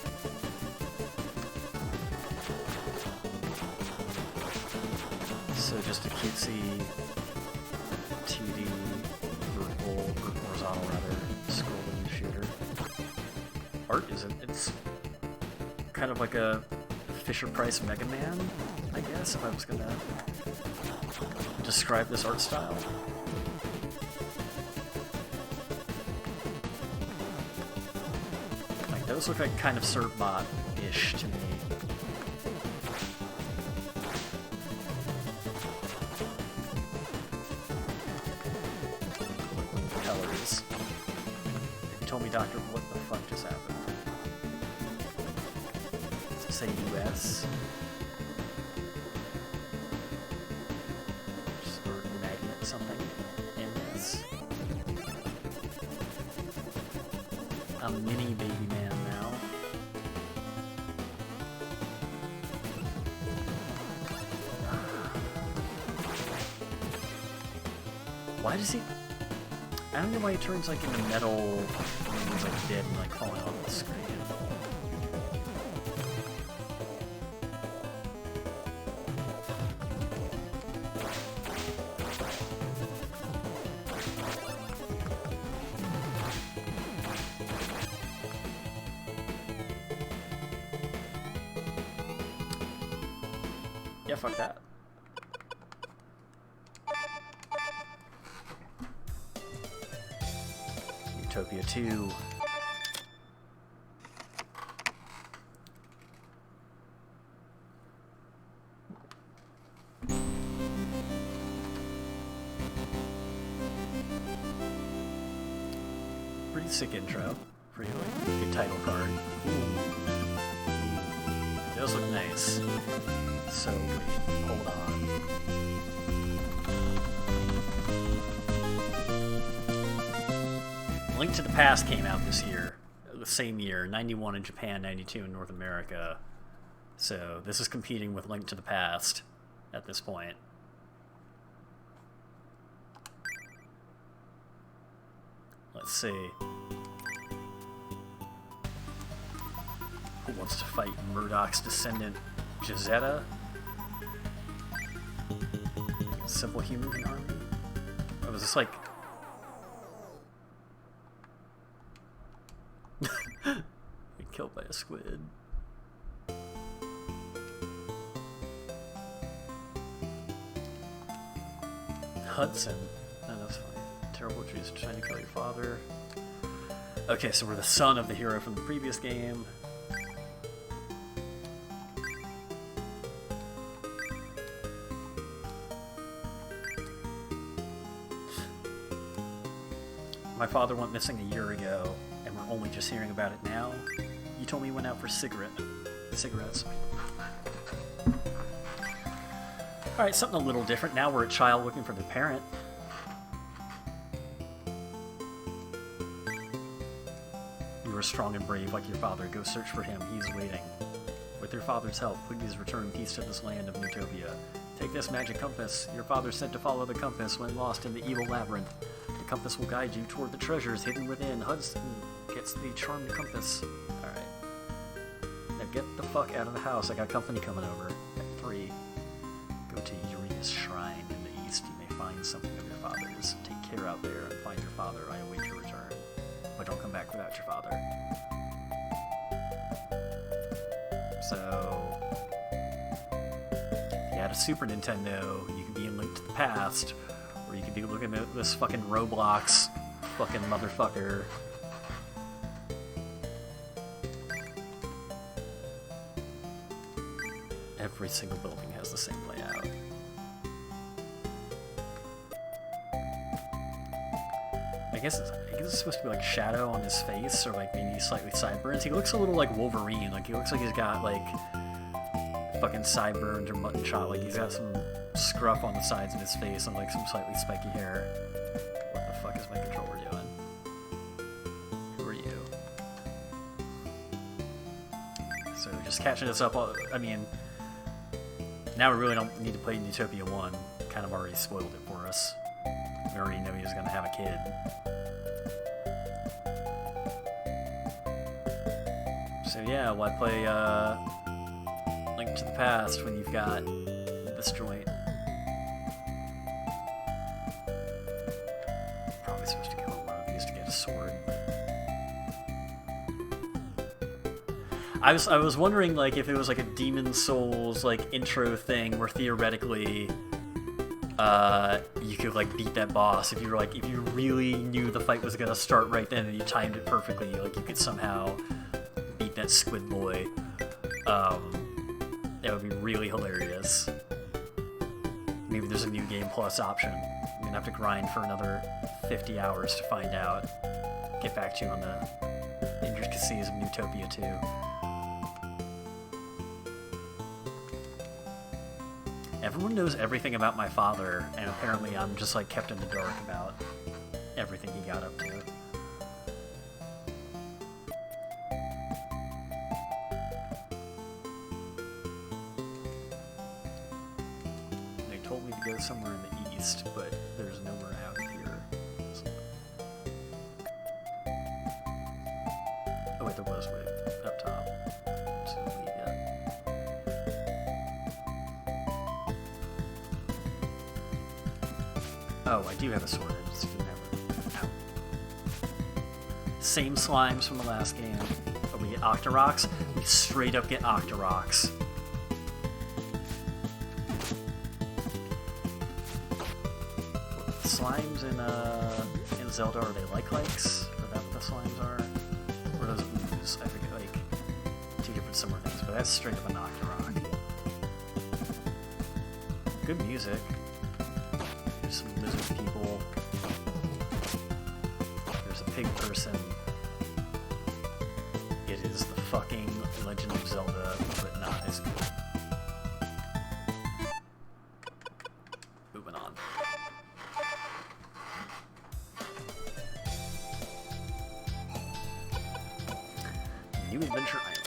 So just a cutesy 2D vertical, or horizontal rather, scrolling shooter. Art isn't, it's kind of like a Fisher-Price Mega Man, I guess, if I was gonna describe this art style. Like, those look like kind of Cerbot-ish to me. Colors. You told me, Doctor, what the fuck just happened? Does it say US? a mini baby man now. Why does he... I don't know why he turns like into metal when he's like dead and like falling off the screen. Yeah, fuck that. Utopia 2. Pretty sick intro. Pretty like good title card. Ooh. It does look nice. So wait, hold on. Link to the Past came out this year, the same year, 91 in Japan, 92 in North America. So this is competing with Link to the Past at this point. Let's see. Who wants to fight Murdoch's descendant, Jazetta? Simple human army? Oh, was this like... Get killed by a squid. Hudson. No, that's funny. Terrible trees trying to kill your father. Okay, so we're the son of the hero from the previous game. My father went missing a year ago, and we're only just hearing about it now. You told me he went out for cigarettes. Alright, something a little different. Now we're a child looking for their parent. You are strong and brave like your father. Go search for him. He is waiting. With your father's help, please return peace to this land of Utopia. Take this magic compass. Your father said to follow the compass when lost in the evil labyrinth. The compass will guide you toward the treasures hidden within. Hudson gets the charmed compass. Alright. Now get the fuck out of the house. I got company coming over at 3. Go to Eureka's shrine in the east. You may find something of your father's. Take care out there and find your father. I await your return. But don't come back without your father. So... if you had a Super Nintendo, you could be in Link to the Past, or you could be looking at this fucking Roblox fucking motherfucker. Every single building has the same layout. I guess it's supposed to be like shadow on his face, or like maybe slightly sideburns. He looks a little like Wolverine. Like he looks like he's got like fucking sideburns or mutton chop. Like he's got some scruff on the sides of his face and like some slightly spiky hair. What the fuck is my controller doing? Who are you? So just catching us up. I mean, now we really don't need to play Utopia 1. Kind of already spoiled it for us. We already know he was gonna have a kid. So yeah, why play Link to the Past when you've got this joint? Probably supposed to kill one of these to get a sword. I was wondering like if it was like a Demon Souls like intro thing where theoretically you could like beat that boss if you really knew the fight was gonna start right then and you timed it perfectly, like you could somehow beat that squid boy. That would be really hilarious. Maybe there's a new Game Plus option. I'm gonna have to grind for another 50 hours to find out. Get back to you on the intricacies of Utopia 2. Everyone knows everything about my father, and apparently I'm just like kept in the dark about everything he got up to. told me to go somewhere in the east, but there's nowhere out here. Oh wait, there was way up top. So oh, I do have a sword. I just didn't have it. Ow. Same slimes from the last game. Oh, we get Octoroks? We straight up get Octoroks. Slimes in Zelda, are they like-likes? Are that what the slimes are? Or those ooze? I forget, like, two different similar things, but that's straight up an Octorok. Good music. There's some lizard people. There's a pig person. It is the fucking Legend of Zelda, but not as good. Moving on. New Adventure Island.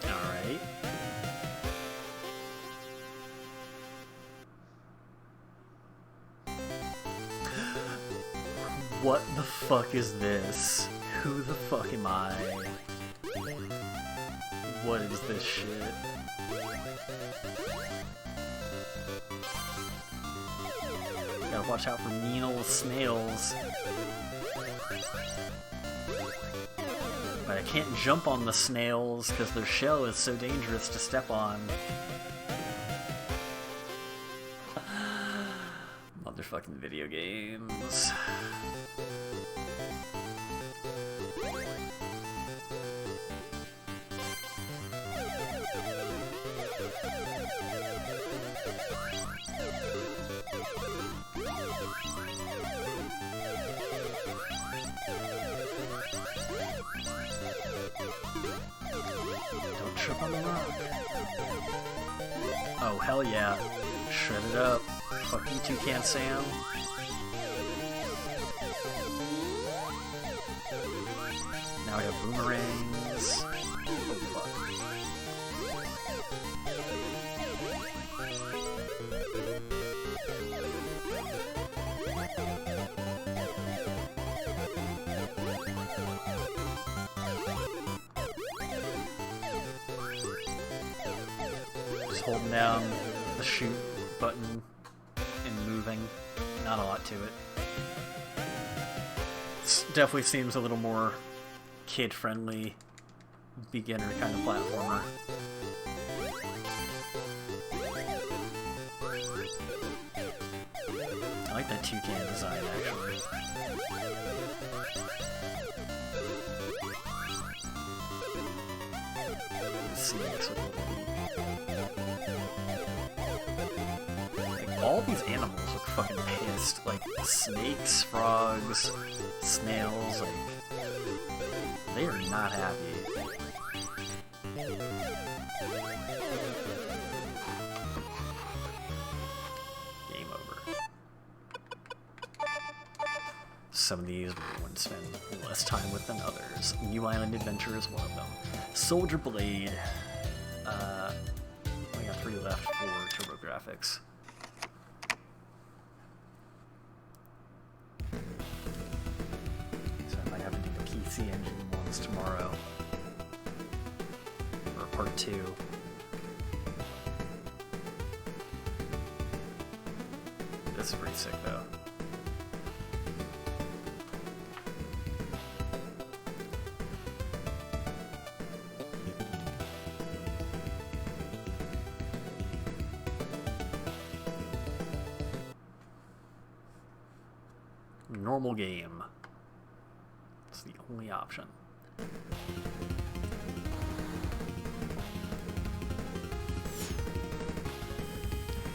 Alright. What the fuck is this? Who the fuck am I? What is this shit? Gotta watch out for mean old snails. But I can't jump on the snails because their shell is so dangerous to step on. Motherfucking video games. Don't trip on the rock. Oh, hell yeah. Shred it up. Fuck you, Toucan Sam. Now we have boomerangs. Oh, fuck. Just holding down the shoot button and moving. Not a lot to it. It definitely seems a little more kid-friendly, beginner kind of platformer. I like that toucan design, actually. Snakes with like, all these animals look fucking pissed. Like, snakes, frogs, snails, like, they are not happy. Game over. Some of these we want to spend less time with than others. New Island Adventure is one of them. Soldier Blade. We got 3 left for TurboGrafx. So I might have to do the PC Engine ones tomorrow. Or part 2. This is pretty sick though. Normal game. It's the only option.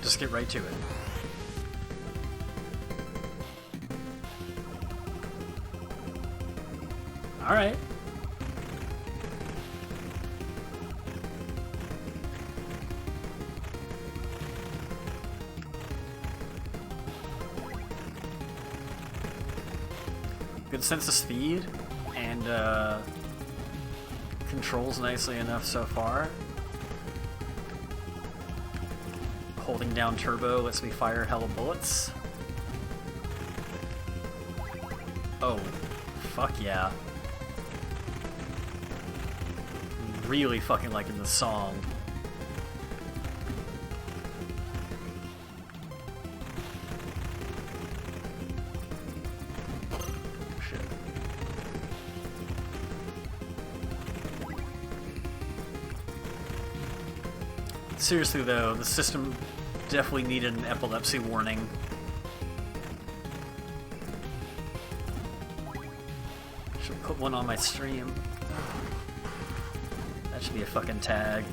Just get right to it. All right. Good sense of speed, and controls nicely enough so far. Holding down turbo lets me fire hella bullets. Oh, fuck yeah. Really fucking liking this song. Shit. Seriously though, the system definitely needed an epilepsy warning. Should put one on my stream. That should be a fucking tag.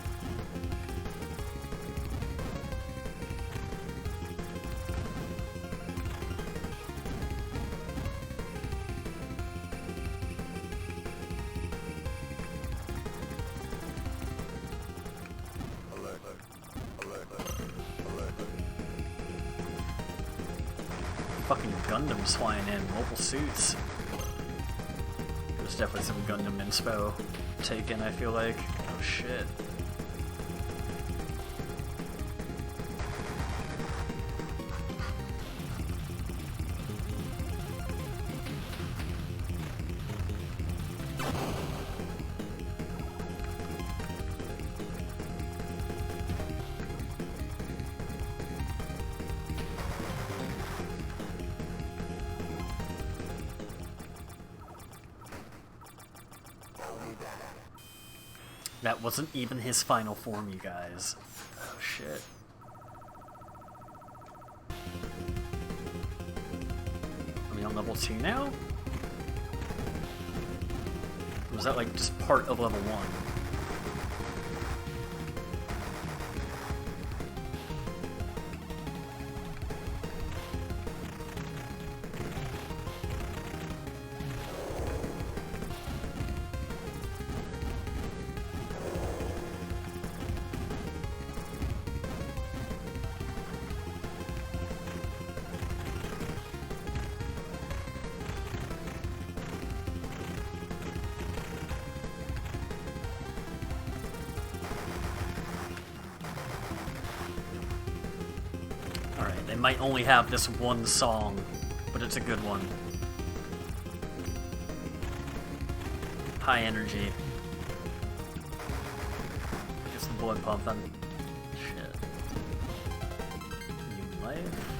Fucking Gundams flying in, mobile suits. There's definitely some Gundam inspo taken, I feel like. Oh shit. That wasn't even his final form, you guys. Oh shit. Are we on level 2 now? Or was that like just part of level 1? Alright, they might only have this one song, but it's a good one. High energy. Gets the blood pumping. Shit. New life.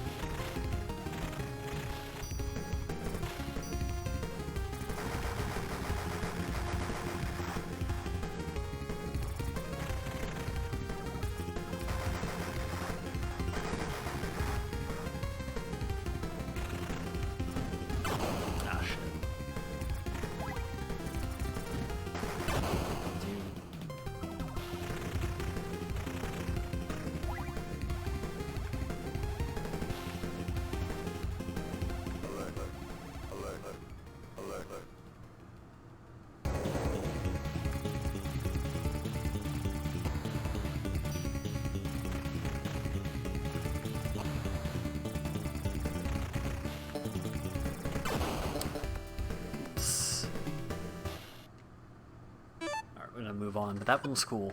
We're gonna move on, but that one's cool.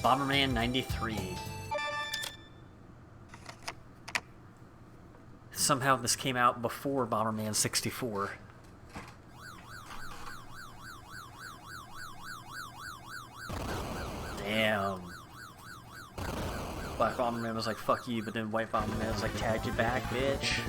Bomberman 93. Somehow this came out before Bomberman 64. Damn. Black Bomberman was like, fuck you, but then White Bomberman was like, tag you back, bitch.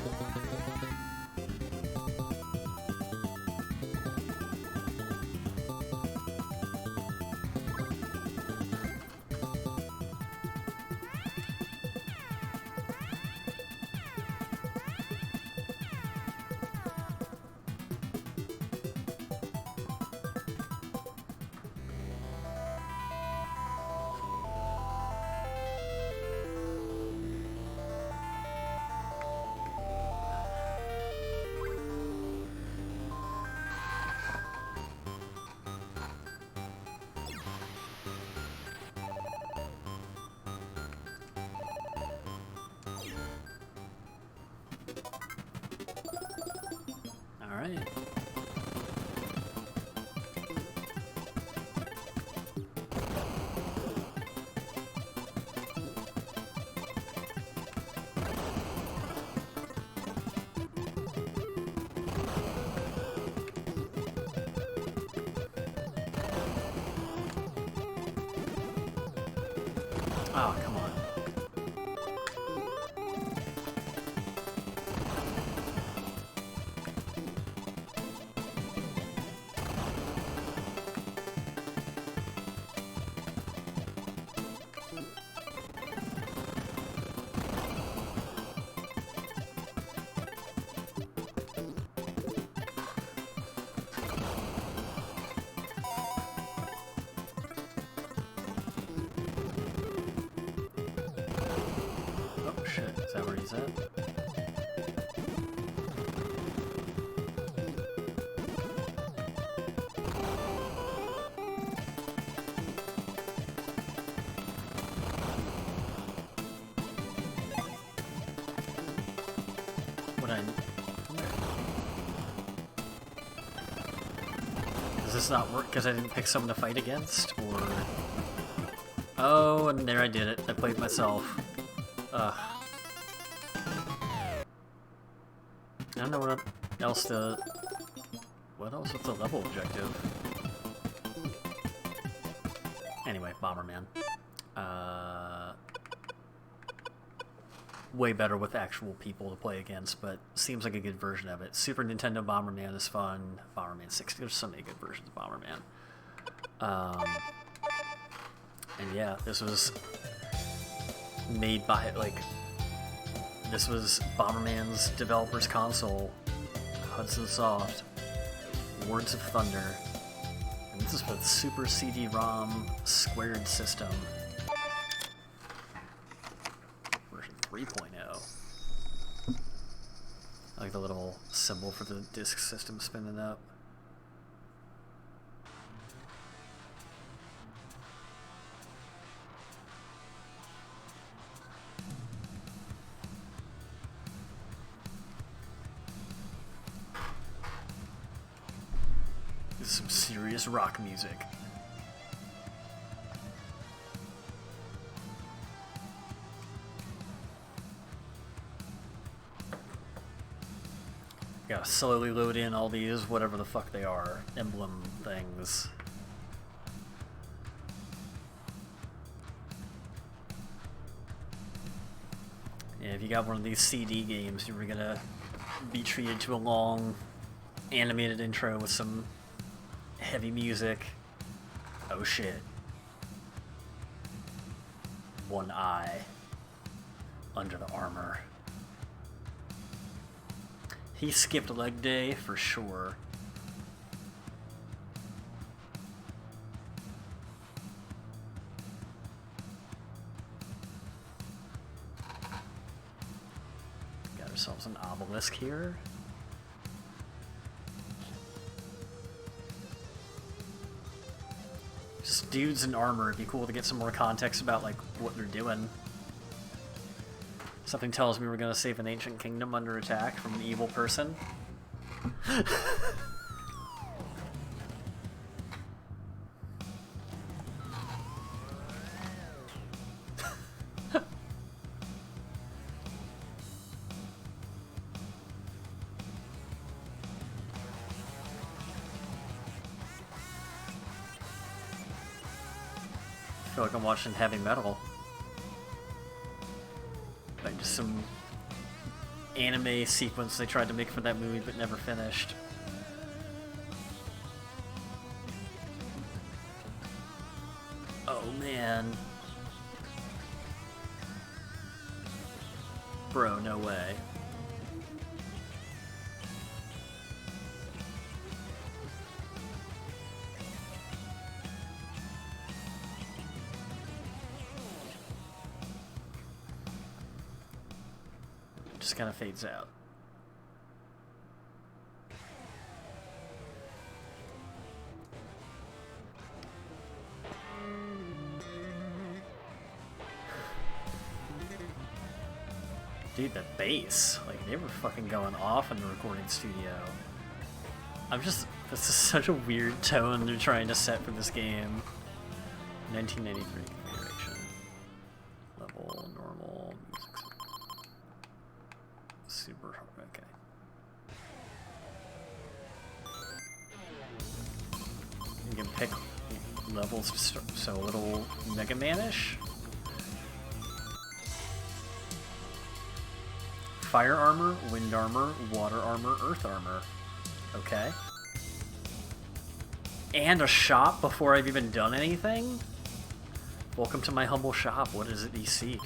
Oh, come on. Oh shit, is that where he's at? Does this not work because I didn't pick someone to fight against, or... Oh, and there I did it. I played myself. Ugh. I don't know what else to... What else was the level objective? Anyway, Bomberman. Way better with actual people to play against, but seems like a good version of it. Super Nintendo Bomberman is fun. Bomberman 60, there's so many good versions of Bomberman. And yeah, this was made by, like, this was Bomberman's developer's console, Hudson Soft, Words of Thunder, and this is for the Super CD-ROM squared system. 3.0. I like the little symbol for the disk system spinning up. This is some serious rock music. Gotta slowly load in all these, whatever the fuck they are, emblem things. Yeah, if you got one of these CD games, you were gonna be treated to a long animated intro with some heavy music. Oh shit. One eye under the armor. He skipped leg day for sure. Got ourselves an obelisk here. Just dudes in armor. It'd be cool to get some more context about like what they're doing. Something tells me we're gonna save an ancient kingdom under attack from an evil person. I feel like I'm watching heavy metal. Like just some anime sequence they tried to make for that movie but never finished. Oh man. Bro, no way. Just kind of fades out. Dude, the bass. Like, they were fucking going off in the recording studio. This is such a weird tone they're trying to set for this game. 1993 configuration. Level, normal, music. Super hard, okay. You can pick levels so a little Mega Man-ish. fire armor, wind armor, water armor, earth armor. Okay. And a shop before I've even done anything? Welcome to my humble shop. What is it you seek?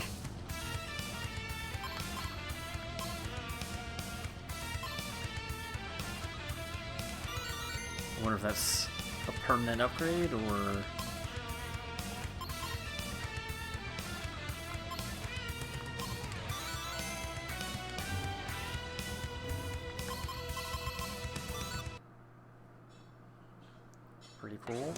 I wonder if that's a permanent upgrade or... Pretty cool.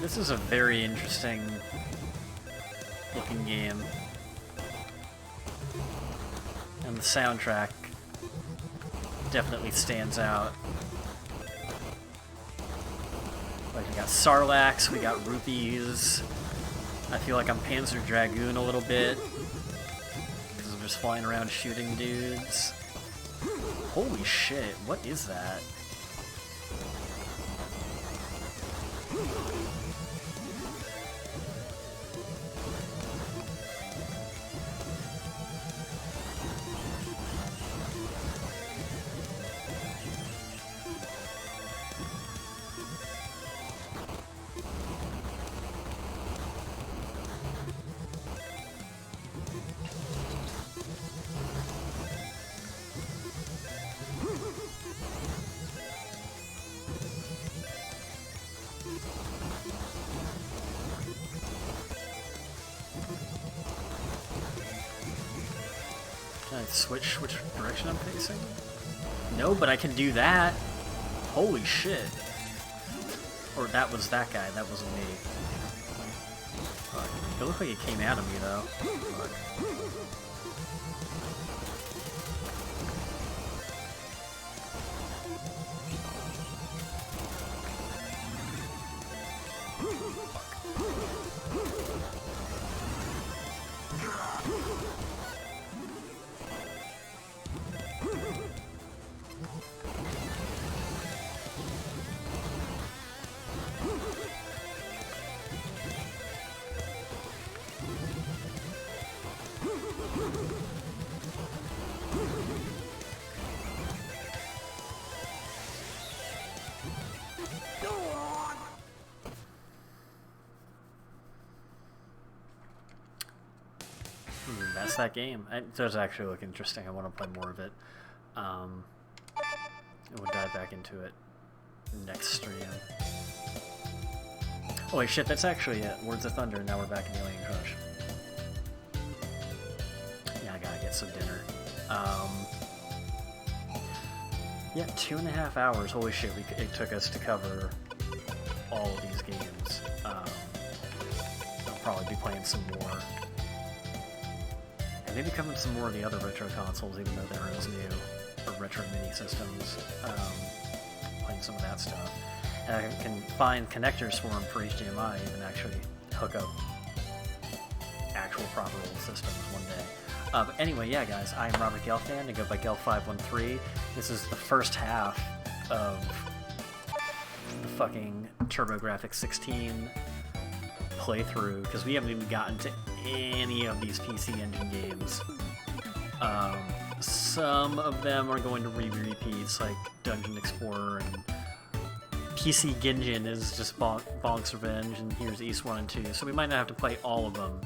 This is a very interesting looking game. And the soundtrack definitely stands out. Like, we got Sarlacc, we got Rupees. I feel like I'm Panzer Dragoon a little bit. Because I'm just flying around shooting dudes. Holy shit, what is that? Can I switch which direction I'm facing? No, but I can do that. Holy shit. Or that was that guy, that wasn't me. Fuck. It looked like it came out of me though. Fuck. That's that game. It does actually look interesting. I want to play more of it. We'll dive back into it next stream. Oh wait, shit, that's actually it. Words of Thunder, now we're back in Alien Crush. Yeah, I gotta get some dinner. Yeah, 2.5 hours. Holy shit, it took us to cover all of these games. I'll probably be playing some more. And maybe coming some more of the other retro consoles, even though they aren't as new, or retro mini systems. Playing some of that stuff. And I can find connectors for them for HDMI, even actually hook up actual proper old systems one day. But anyway, yeah, guys, I'm Robert Gelfand. I go by Gel513. This is the first half of the fucking TurboGrafx 16 playthrough, because we haven't even gotten to any of these PC Engine games. Some of them are going to be repeats, like Dungeon Explorer, and PC Ginjin is just Bonk's Revenge, and here's East 1 and 2, so we might not have to play all of them.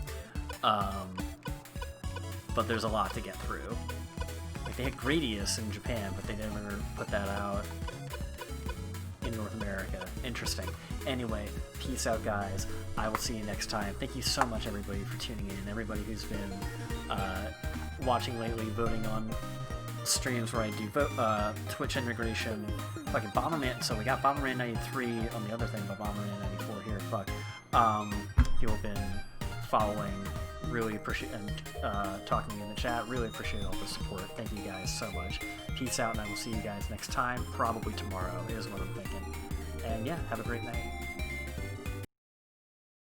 But there's a lot to get through. Like, they had Gradius in Japan, but they never put that out in North America. Interesting. Anyway, peace out, guys. I will see you next time. Thank you so much, everybody, for tuning in. Everybody who's been watching lately, voting on streams where I do Twitch integration. Fucking Bomberman. So we got Bomberman 93 on the other thing, but Bomberman 94 here. Fuck. People have been following. Really appreciate and talking to me in the chat. Really appreciate all the support. Thank you guys so much. Peace out, and I will see you guys next time. Probably tomorrow is what I'm thinking. And yeah, have a great night.